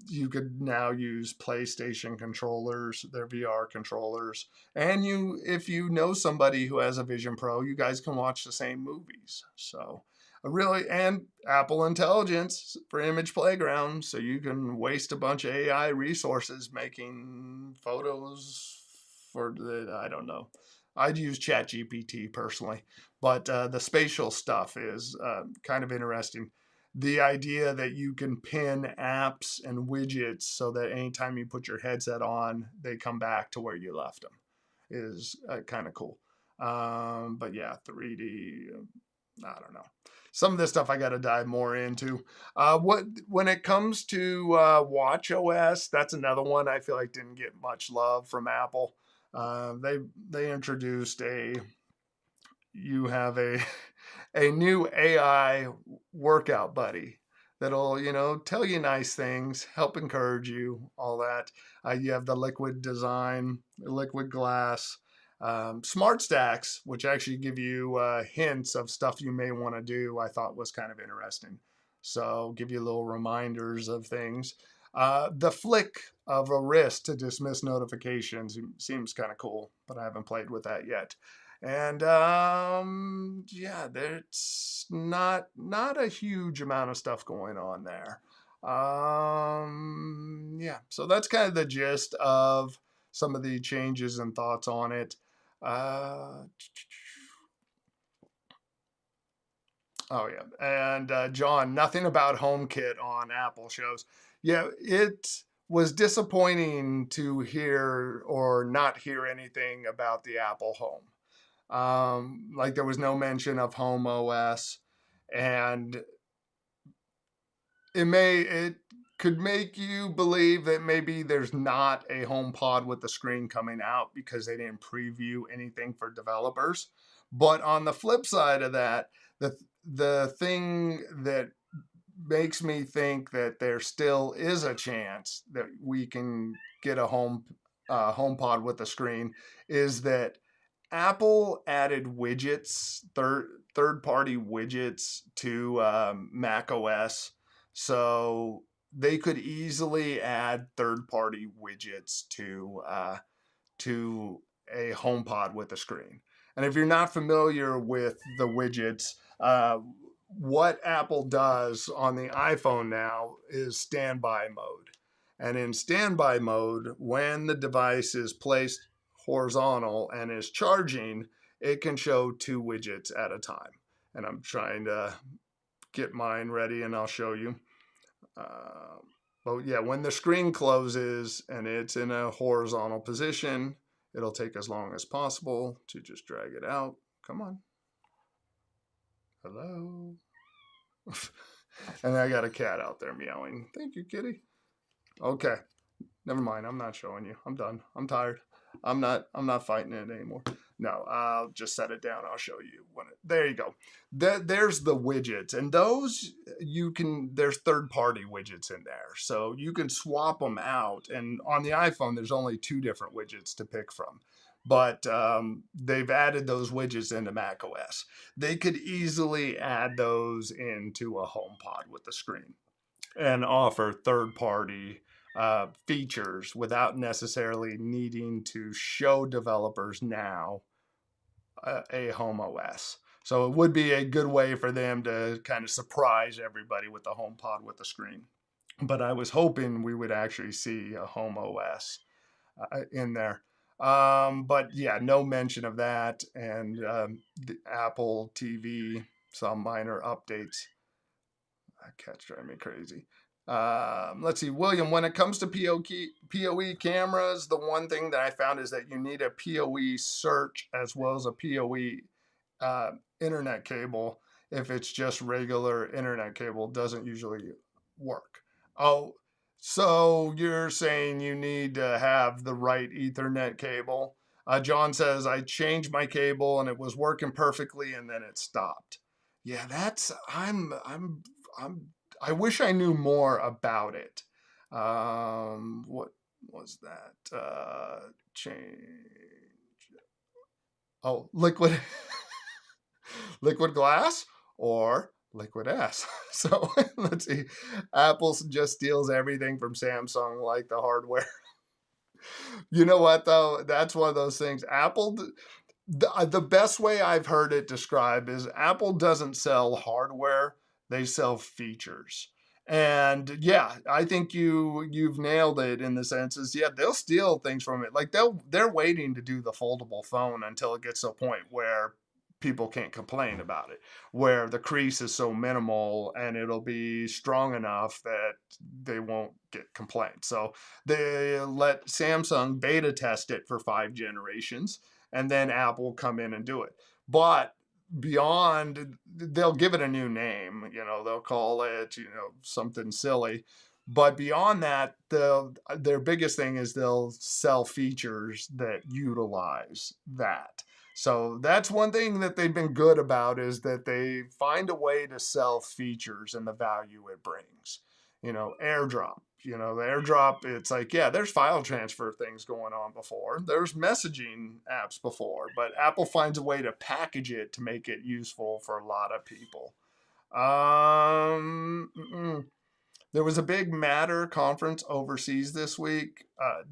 You could now use PlayStation controllers, their VR controllers, and if you know somebody who has a Vision Pro, you guys can watch the same movies. So really, and Apple Intelligence for Image Playground, so you can waste a bunch of AI resources making photos for I don't know. I'd use ChatGPT personally, but the spatial stuff is kind of interesting. The idea that you can pin apps and widgets so that anytime you put your headset on, they come back to where you left them is kind of cool. But yeah, 3D, I don't know. Some of this stuff I got to dive more into. When it comes to Watch OS, that's another one I feel like didn't get much love from Apple. They introduced you have a new AI workout buddy that'll, you know, tell you nice things, help encourage you, all that. You have the liquid design, liquid glass, smart stacks, which actually give you hints of stuff you may want to do. I thought was kind of interesting. So give you little reminders of things. The flick of a wrist to dismiss notifications seems kind of cool, but I haven't played with that yet. And yeah, there's not a huge amount of stuff going on there. Yeah, so that's kind of the gist of some of the changes and thoughts on it. Oh yeah, and John, nothing about HomeKit on Apple shows. Yeah, it was disappointing to hear or not hear anything about the Apple Home. Like there was no mention of Home OS, and it could make you believe that maybe there's not a HomePod with the screen coming out because they didn't preview anything for developers. But on the flip side of that, the thing that makes me think that there still is a chance that we can get a HomePod with a screen is that Apple added widgets, third-party widgets to Mac OS, so they could easily add third-party widgets to a HomePod with a screen. And if you're not familiar with the widgets, what Apple does on the iPhone now is standby mode. And in standby mode, when the device is placed horizontal and is charging, it can show two widgets at a time. And I'm trying to get mine ready and I'll show you. But yeah, when the screen closes and it's in a horizontal position, it'll take as long as possible to just drag it out. Come on. Hello. And I got a cat out there meowing. Thank you, kitty. Okay. Never mind. I'm not showing you. I'm done. I'm tired. I'm not fighting it anymore. No, I'll just set it down. I'll show you there you go. There's the widgets, and those there's third-party widgets in there. So you can swap them out. And on the iPhone, there's only two different widgets to pick from. but they've added those widgets into macOS. They could easily add those into a HomePod with the screen and offer third-party features without necessarily needing to show developers now a home OS. So it would be a good way for them to kind of surprise everybody with the HomePod with the screen. But I was hoping we would actually see a home OS in there. But yeah, no mention of that. And the Apple TV, some minor updates. That cat's driving me crazy. Let's see, William, when it comes to PoE cameras, the one thing that I found is that you need a PoE search as well as a PoE internet cable. If it's just regular internet cable, doesn't usually work. Oh, so you're saying you need to have the right Ethernet cable. John says, I changed my cable and it was working perfectly and then it stopped. Yeah, I wish I knew more about it. What was that? Change. Oh, liquid, liquid glass or liquid ass. So let's see. Apple just steals everything from Samsung, like the hardware. You know what though? That's one of those things. Apple, the best way I've heard it described is Apple doesn't sell hardware, they sell features. And yeah, I think you've nailed it in the sense is yeah, they'll steal things from it. Like they're waiting to do the foldable phone until it gets to a point where people can't complain about it, where the crease is so minimal and it'll be strong enough that they won't get complaints. So they let Samsung beta test it for 5 generations and then Apple come in and do it. But beyond, they'll give it a new name, they'll call it, something silly. But beyond that, their biggest thing is they'll sell features that utilize that. So that's one thing that they've been good about is that they find a way to sell features and the value it brings. AirDrop. The AirDrop, it's like, yeah, there's file transfer things going on before. There's messaging apps before, but Apple finds a way to package it to make it useful for a lot of people. There was a big Matter conference overseas this week.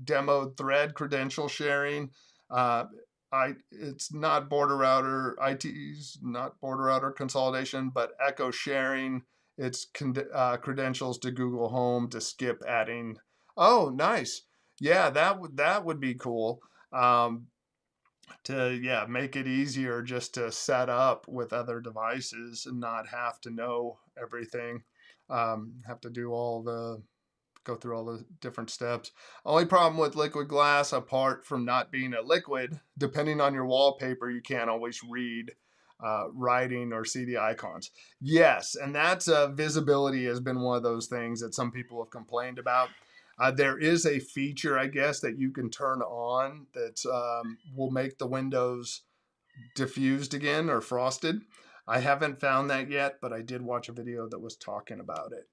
Demoed thread credential sharing. It's not border router. IT's not border router consolidation, but echo sharing. It's credentials to Google Home to skip adding. Oh, nice. Yeah, that would be cool. To make it easier just to set up with other devices and not have to know everything. Have to go through all the different steps. Only problem with liquid glass, apart from not being a liquid, depending on your wallpaper, you can't always read writing or see the icons. Yes, and that's visibility has been one of those things that some people have complained about. There is a feature, I guess, that you can turn on that will make the windows diffused again or frosted. I haven't found that yet, but I did watch a video that was talking about it.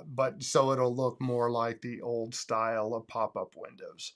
But so it'll look more like the old style of pop-up windows.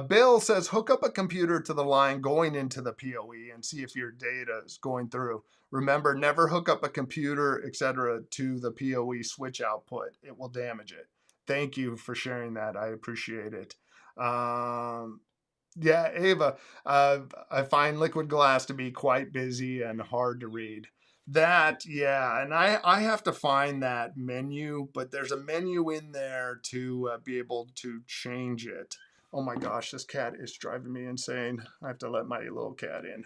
Bill says, hook up a computer to the line going into the PoE and see if your data is going through. Remember, never hook up a computer, etc., to the PoE switch output. It will damage it. Thank you for sharing that. I appreciate it. Yeah, Ava, I find liquid glass to be quite busy and hard to read. Yeah, and I have to find that menu, but there's a menu in there to be able to change it. Oh my gosh, this cat is driving me insane. I have to let my little cat in.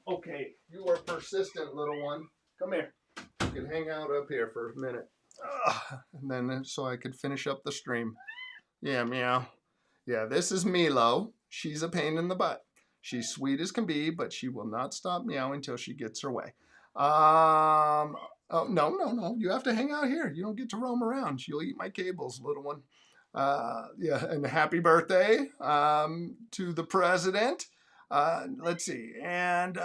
Okay, you are persistent, little one. Come here. You can hang out up here for a minute. And then so I could finish up the stream. Yeah, meow. Yeah, this is Milo. She's a pain in the butt. She's sweet as can be, but she will not stop meowing until she gets her way. Oh, no. You have to hang out here. You don't get to roam around. You'll eat my cables, little one. Yeah, and happy birthday to the president. Let's see. And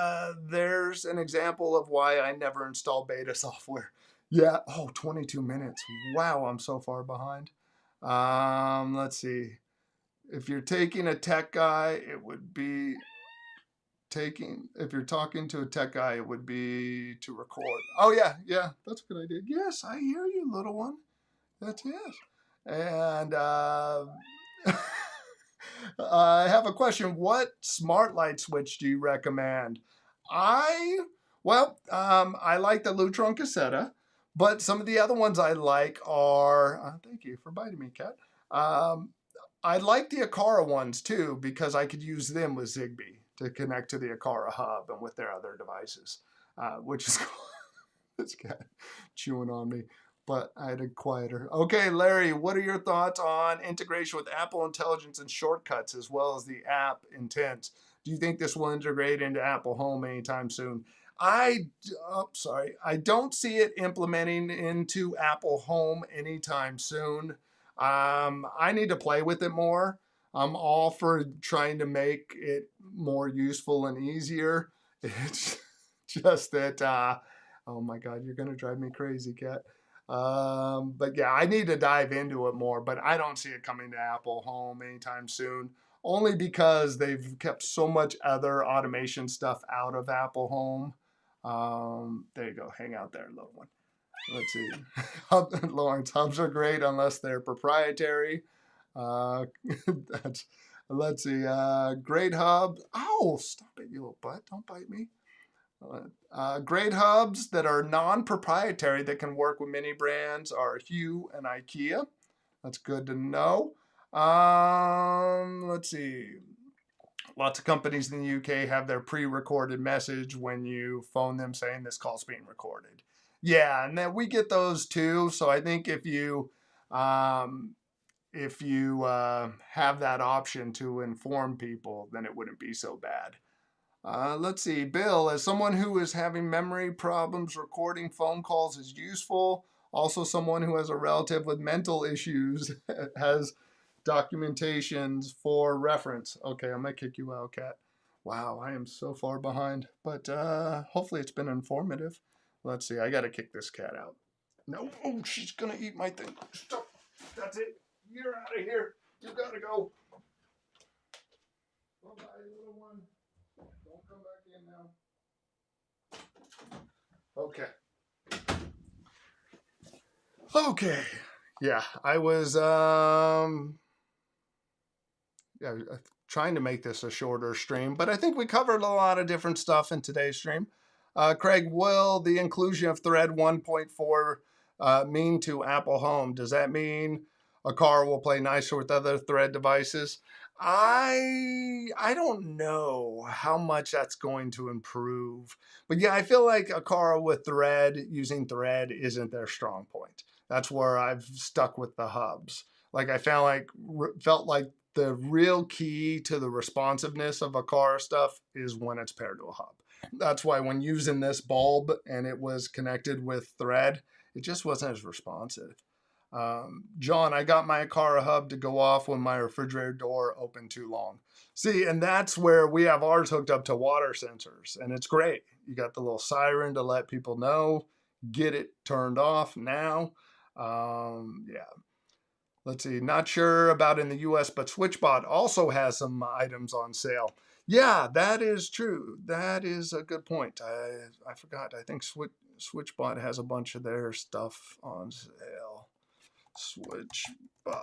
there's an example of why I never install beta software. Yeah. Oh, 22 minutes. Wow, I'm so far behind. Let's see. If you're taking a tech guy, it would be if you're talking to a tech guy, it would be to record. Oh yeah, yeah, that's a good idea. Yes, I hear you, little one. That's yes. And I have a question. What smart light switch do you recommend? I I like the Lutron Cassetta, but some of the other ones I like are. Thank you for biting me, cat. Um, I like the Aqara ones too because I could use them with Zigbee to connect to the Aqara hub and with their other devices, which is cool. This cat chewing on me, but I had a quieter. Okay, Larry, what are your thoughts on integration with Apple Intelligence and shortcuts as well as the app Intent? Do you think this will integrate into Apple Home anytime soon? I don't see it implementing into Apple Home anytime soon. I need to play with it more. I'm all for trying to make it more useful and easier. It's just that, oh my God, you're going to drive me crazy, Kat. But yeah, I need to dive into it more, but I don't see it coming to Apple Home anytime soon. Only because they've kept so much other automation stuff out of Apple Home. There you go. Hang out there, little one. Let's see. Lawrence, hubs are great unless they're proprietary. Uh, that's, let's see. Great hub. Oh, stop it, you little butt. Don't bite me. Great hubs that are non-proprietary that can work with many brands are Hue and IKEA. That's good to know. Let's see. Lots of companies in the UK have their pre-recorded message when you phone them saying this call's being recorded. Yeah, and then we get those too. So I think if you have that option to inform people, then it wouldn't be so bad. Let's see, Bill, as someone who is having memory problems, recording phone calls is useful. Also, someone who has a relative with mental issues has documentations for reference. Okay, I'm gonna kick you out, Kat. Wow, I am so far behind, but hopefully it's been informative. Let's see, I gotta kick this cat out. No, oh, she's gonna eat my thing. Stop. That's it. You're out of here. You gotta go. Bye-bye, little one. Don't come back in now. Okay. Okay. Yeah, I was trying to make this a shorter stream, but I think we covered a lot of different stuff in today's stream. Craig, will the inclusion of Thread 1.4 mean to Apple Home? Does that mean Aqara will play nicer with other Thread devices? I don't know how much that's going to improve. But yeah, I feel like Aqara with Thread, using Thread, isn't their strong point. That's where I've stuck with the hubs. Like I felt like the real key to the responsiveness of Aqara stuff is when it's paired to a hub. That's why when using this bulb and it was connected with Thread, it just wasn't as responsive. John, I got my Aqara hub to go off when my refrigerator door opened too long. See, and that's where we have ours hooked up to water sensors, and it's great. You got the little siren to let people know, get it turned off now. Yeah. Let's see, not sure about in the US, but SwitchBot also has some items on sale. Yeah, that is true. That is a good point. I forgot. I think SwitchBot has a bunch of their stuff on sale. SwitchBot.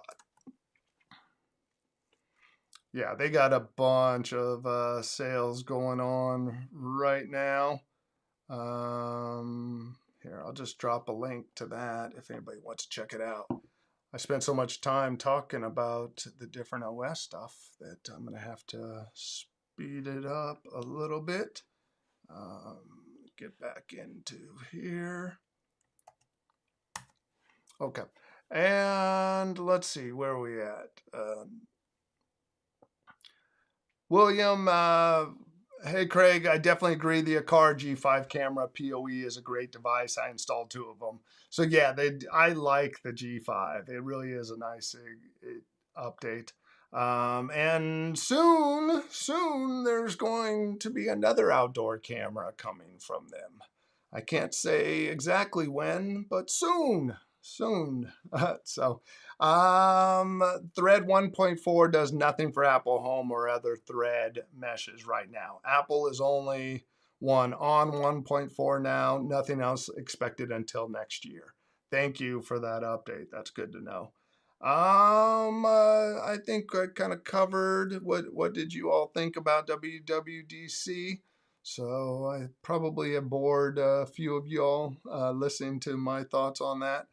Yeah, they got a bunch of sales going on right now. Here, I'll just drop a link to that if anybody wants to check it out. I spent so much time talking about the different OS stuff that I'm going to have to speed it up a little bit. Get back into here. Okay. And let's see, where are we at? William, hey Craig, I definitely agree the Aqara G5 camera PoE is a great device. I installed 2 of them. So yeah, I like the G5. It really is a nice update. And soon there's going to be another outdoor camera coming from them. I can't say exactly when, but soon. soon. Thread 1.4 does nothing for Apple Home or other Thread meshes right now. Apple is only on 1.4 now. Nothing else expected until next year. Thank you for that update. That's good to know. I think I kind of covered what did you all think about WWDC? So I probably have bored a few of y'all listening to my thoughts on that.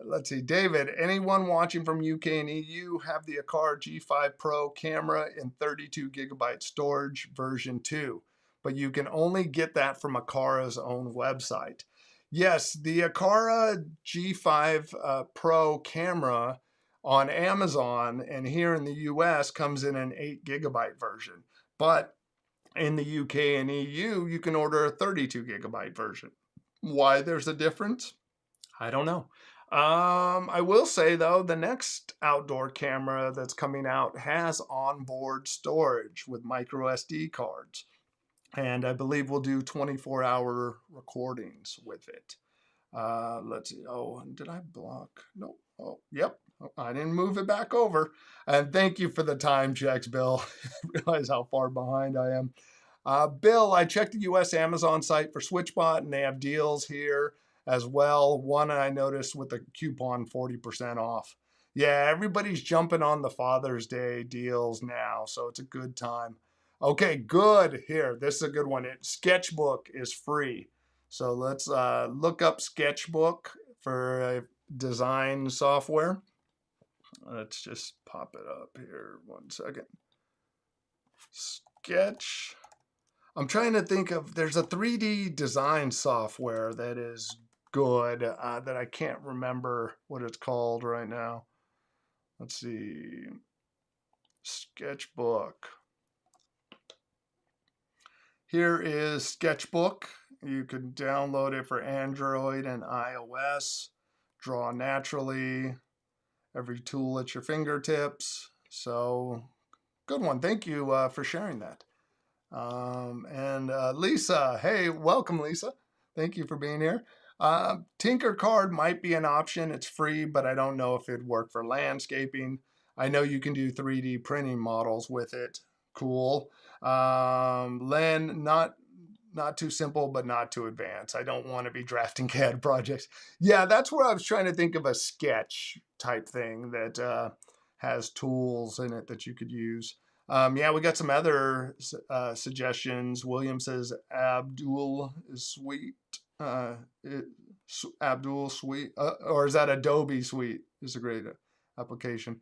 Let's see, David, anyone watching from UK and EU have the Aqara G5 Pro camera in 32 gigabyte storage version 2, but you can only get that from Aqara's own website. Yes, the Aqara G5 Pro camera on Amazon and here in the US comes in an 8 gigabyte version, but in the UK and EU, you can order a 32 gigabyte version. Why there's a difference? I don't know. I will say though, the next outdoor camera that's coming out has onboard storage with micro SD cards. And I believe we'll do 24-hour recordings with it. Let's see. Oh, did I block? No. Oh, yep. I didn't move it back over. And thank you for the time checks, Bill. I realize how far behind I am. Bill, I checked the US Amazon site for SwitchBot and they have deals here as well. One I noticed with the coupon 40% off. Yeah, everybody's jumping on the Father's Day deals now, so it's a good time. Okay, good. Here, this is a good one. Sketchbook is free. So let's look up Sketchbook for design software. Let's just pop it up here 1 second. Sketch. I'm trying to think of, there's a 3D design software that is good that I can't remember what it's called right now. Let's see. Sketchbook. Here is Sketchbook. You can download it for Android and iOS. Draw naturally. Every tool at your fingertips. So, good one. Thank you for sharing that. Lisa, hey, welcome, Lisa. Thank you for being here. Tinker Card might be an option. It's free, but I don't know if it'd work for landscaping. I know you can do 3D printing models with it. Cool. Len, not too simple, but not too advanced. I don't want to be drafting CAD projects. Yeah, that's where I was trying to think of a sketch type thing that has tools in it that you could use. Yeah, we got some other suggestions. William says Abdul is sweet. Abdul Suite, or is that Adobe Suite? Is a great application.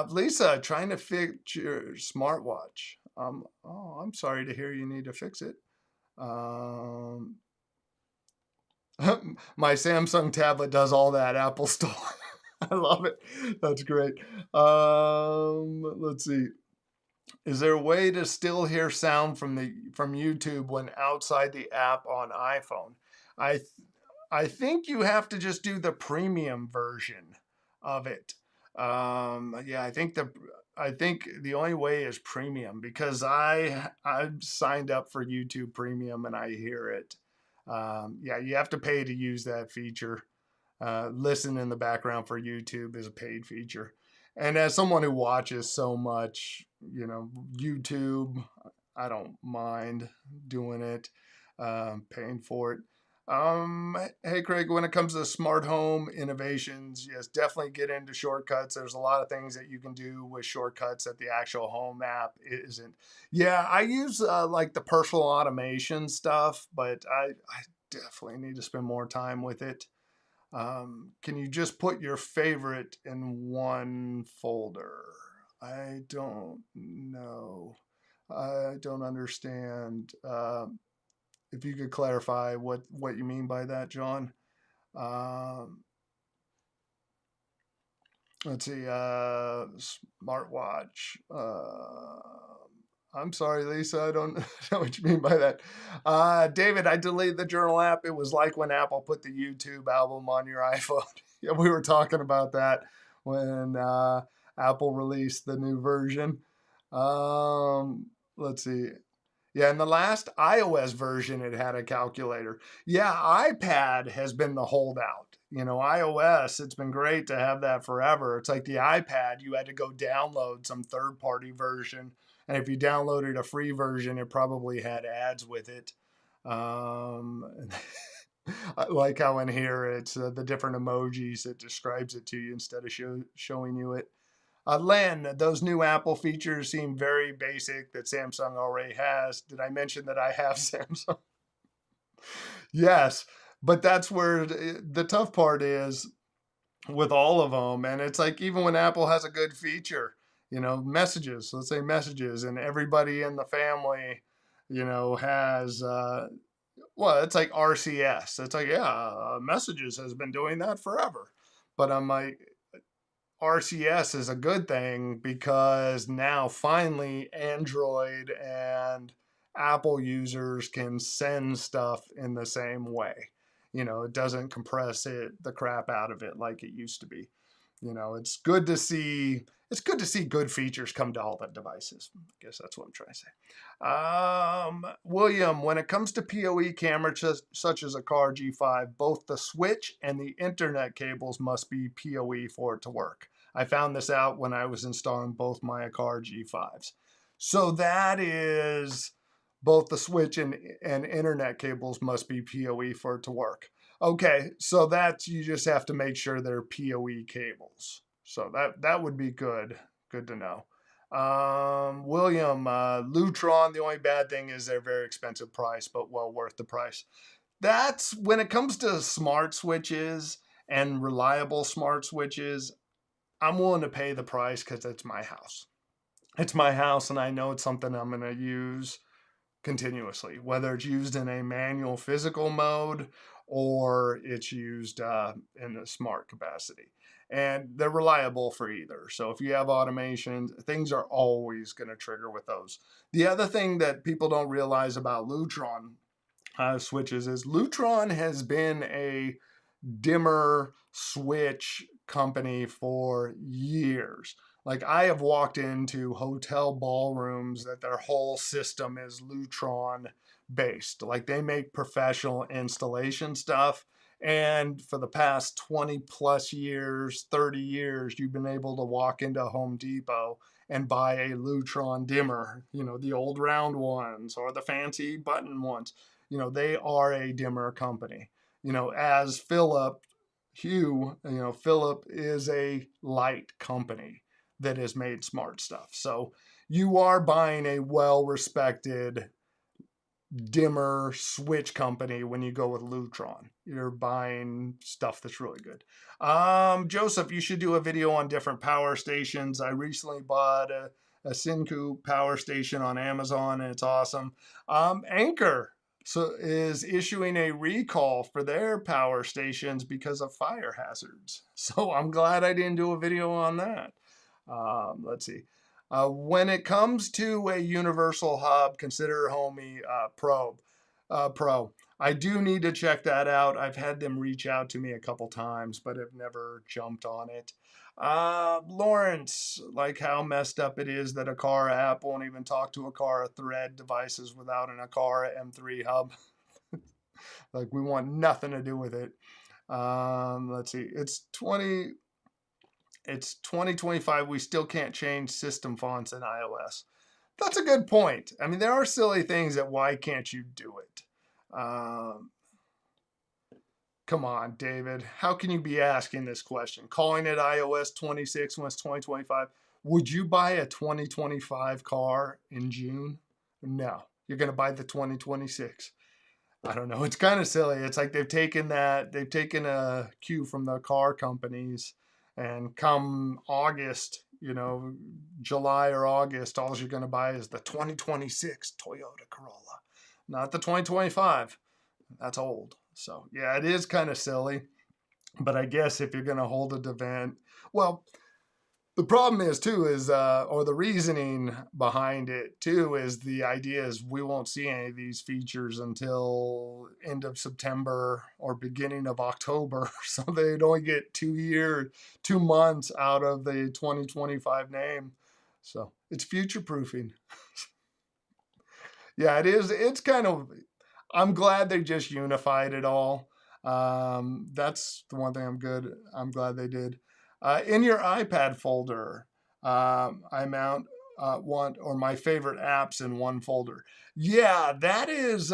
Lisa, trying to fix your smartwatch. Oh, I'm sorry to hear you need to fix it. My Samsung tablet does all that Apple Store. I love it. That's great. Let's see. Is there a way to still hear sound from YouTube when outside the app on iPhone? I think you have to just do the premium version of it. Yeah, I think the only way is premium because I've signed up for YouTube Premium and I hear it. Yeah, you have to pay to use that feature. Listen in the background for YouTube is a paid feature. And as someone who watches so much, YouTube, I don't mind doing it, paying for it. Hey, Craig, when it comes to smart home innovations, yes, definitely get into shortcuts. There's a lot of things that you can do with shortcuts that the actual home app isn't. Yeah, I use like the personal automation stuff, but I definitely need to spend more time with it. Can you just put your favorite in one folder? I don't know. I don't understand. If you could clarify what you mean by that, John. Let's see. Smartwatch. I'm sorry, Lisa. I don't know what you mean by that. David, I deleted the journal app. It was like when Apple put the YouTube album on your iPhone. Yeah, we were talking about that when Apple released the new version. Let's see. Yeah, in the last iOS version, it had a calculator. Yeah, iPad has been the holdout. You know, iOS, it's been great to have that forever. It's like the iPad, you had to go download some third-party version. And if you downloaded a free version, it probably had ads with it. I like how in here it's the different emojis that describes it to you instead of showing you it. Len, those new Apple features seem very basic that Samsung already has. Did I mention that I have Samsung? Yes, but that's where the tough part is with all of them. And it's like, even when Apple has a good feature, you know, messages, let's say messages, and everybody in the family, you know, has, well, it's like RCS. It's like, yeah, messages has been doing that forever. But I'm like, RCS is a good thing because now finally Android and Apple users can send stuff in the same way. You know, it doesn't compress the crap out of it like it used to be. You know, it's good to see good features come to all the devices. I guess that's what I'm trying to say. William, when it comes to PoE cameras such as Aqara G5, both the switch and the internet cables must be PoE for it to work. I found this out when I was installing both my Aqara G5s. So that is both the switch and internet cables must be PoE for it to work. Okay, so that's, you just have to make sure they're PoE cables. So that would be good to know. William, Lutron, the only bad thing is they're very expensive price, but well worth the price. That's when it comes to smart switches and reliable smart switches, I'm willing to pay the price because it's my house. It's my house, and I know it's something I'm going to use continuously, whether it's used in a manual physical mode or it's used in a smart capacity. And they're reliable for either. So if you have automation, things are always going to trigger with those. The other thing that people don't realize about Lutron switches is Lutron has been a dimmer switch company for years. Like, I have walked into hotel ballrooms that their whole system is Lutron based. Like, they make professional installation stuff. And for the past 20 plus years, 30 years, you've been able to walk into Home Depot and buy a Lutron dimmer, you know, the old round ones or the fancy button ones. You know, they are a dimmer company. You know, as Philip is a light company that has made smart stuff. So you are buying a well-respected dimmer switch company when you go with Lutron. You're buying stuff that's really good. Joseph, you should do a video on different power stations. I recently bought a Sinku power station on Amazon, and it's awesome. Anchor is issuing a recall for their power stations because of fire hazards. So I'm glad I didn't do a video on that. Let's see. When it comes to a universal hub, consider Homey Pro. I do need to check that out. I've had them reach out to me a couple times, but have never jumped on it. Lawrence, like how messed up it is that Aqara app won't even talk to Aqara Thread devices without an Aqara M3 hub. Like, we want nothing to do with it. Let's see. It's 2025. We still can't change system fonts in iOS. That's a good point. I mean, there are silly things that why can't you do it? Come on, David. How can you be asking this question? Calling it iOS 26 when it's 2025. Would you buy a 2025 car in June? No. You're going to buy the 2026. I don't know. It's kind of silly. It's like they've taken a cue from the car companies, and come August, you know, July or August, all you're going to buy is the 2026 Toyota Corolla, not the 2025. That's old. So yeah, it is kind of silly. But I guess if you're going to hold an event, well, the problem is too or the reasoning behind it too is the idea is we won't see any of these features until end of September or beginning of October. So they'd only get 2 months out of the 2025 name. So it's future proofing. Yeah, it is. It's kind of, I'm glad they just unified it all. That's the one thing I'm glad they did. In your iPad folder, I want or my favorite apps in one folder. Yeah, that is.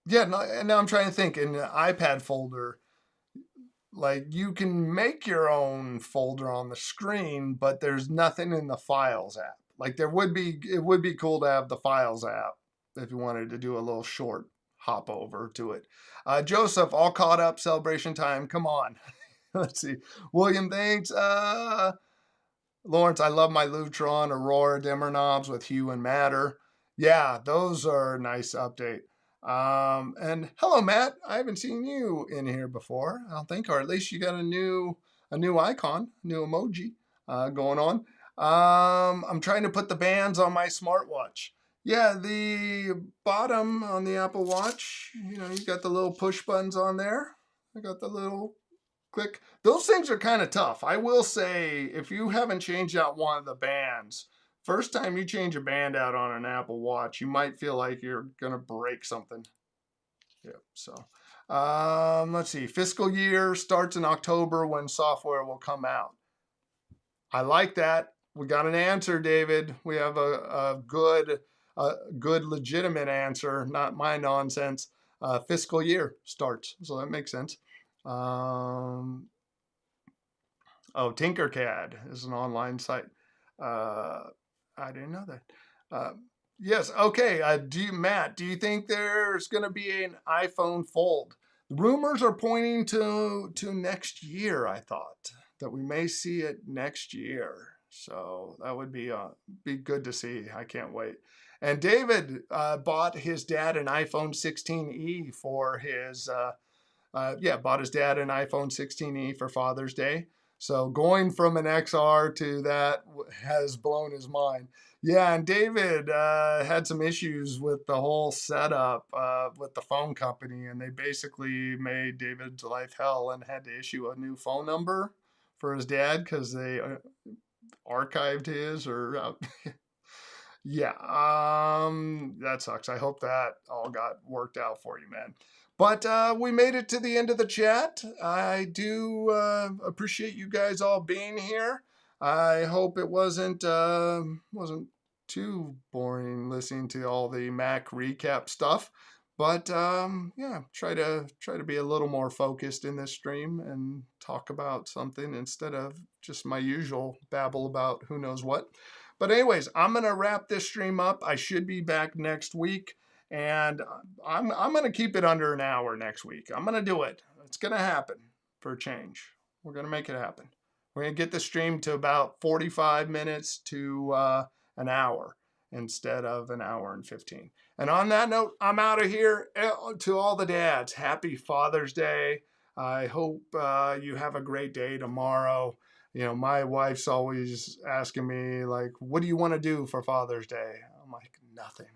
Yeah, no, and now I'm trying to think in the iPad folder, like you can make your own folder on the screen, but there's nothing in the Files app. Like it would be cool to have the Files app if you wanted to do a little short hop over to it. Joseph, all caught up, celebration time. Come on. Let's see. William, thanks. Lawrence, I love my Lutron Aurora dimmer knobs with hue and matter. Yeah, those are a nice update. And hello, Matt. I haven't seen you in here before, I don't think, or at least you got a new icon, new emoji going on. I'm trying to put the bands on my smartwatch. Yeah, the bottom on the Apple Watch, you know, you got the little push buttons on there. I got the little click. Those things are kind of tough. I will say, if you haven't changed out one of the bands, first time you change a band out on an Apple Watch, you might feel like you're gonna break something. Yeah. So, let's see. Fiscal year starts in October when software will come out. I like that. We got an answer, David. We have a good legitimate answer, not my nonsense. Fiscal year starts, so that makes sense. Um, oh, Tinkercad is an online site. Uh, I didn't know that. Yes. Okay. Matt? Do you think there's going to be an iPhone Fold? Rumors are pointing to next year. I thought that we may see it next year. So that would be good to see. I can't wait. And David bought his dad an iPhone 16e for his bought his dad an iPhone 16e for Father's Day. So going from an XR to that has blown his mind. Yeah, and David had some issues with the whole setup with the phone company, and they basically made David's life hell and had to issue a new phone number for his dad because they archived his or yeah, that sucks. I hope that all got worked out for you, man. But we made it to the end of the chat. I do appreciate you guys all being here. I hope it wasn't too boring listening to all the Mac recap stuff. But yeah, try to be a little more focused in this stream and talk about something instead of just my usual babble about who knows what. But anyways, I'm gonna wrap this stream up. I should be back next week, and I'm gonna keep it under an hour next week. I'm gonna do it. It's gonna happen for a change. We're gonna make it happen. We're gonna get the stream to about 45 minutes to an hour instead of an hour and 15. And on that note, I'm out of here. To all the dads, happy Father's Day. I hope you have a great day tomorrow. You know, my wife's always asking me, like, what do you want to do for Father's Day? I'm like, nothing.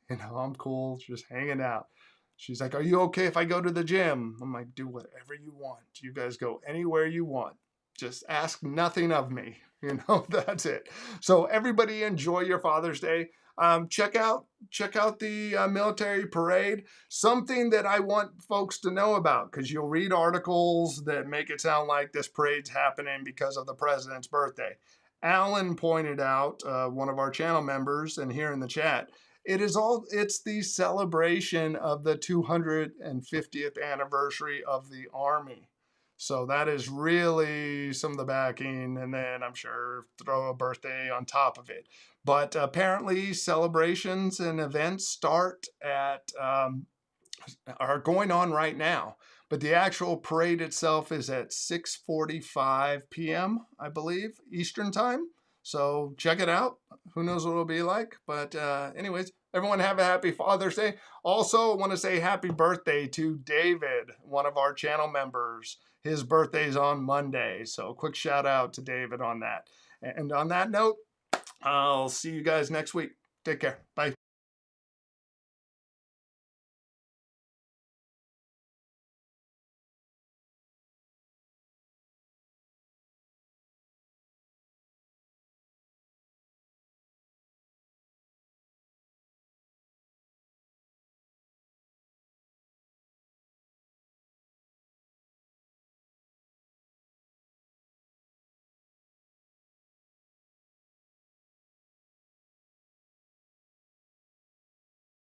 You know, I'm cool, just hanging out. She's like, are you okay if I go to the gym? I'm like, do whatever you want. You guys go anywhere you want. Just ask nothing of me. You know, that's it. So everybody enjoy your Father's Day. Check out the military parade. Something that I want folks to know about, because you'll read articles that make it sound like this parade's happening because of the president's birthday. Alan pointed out, one of our channel members, and here in the chat, it's the celebration of the 250th anniversary of the Army. So that is really some of the backing, and then I'm sure throw a birthday on top of it. But apparently celebrations and events start are going on right now. But the actual parade itself is at 6:45 p.m., I believe, Eastern time. So check it out. Who knows what it'll be like. But anyways, everyone have a happy Father's Day. Also, I want to say happy birthday to David, one of our channel members. His birthday's on Monday. So quick shout out to David on that. And on that note, I'll see you guys next week. Take care. Bye.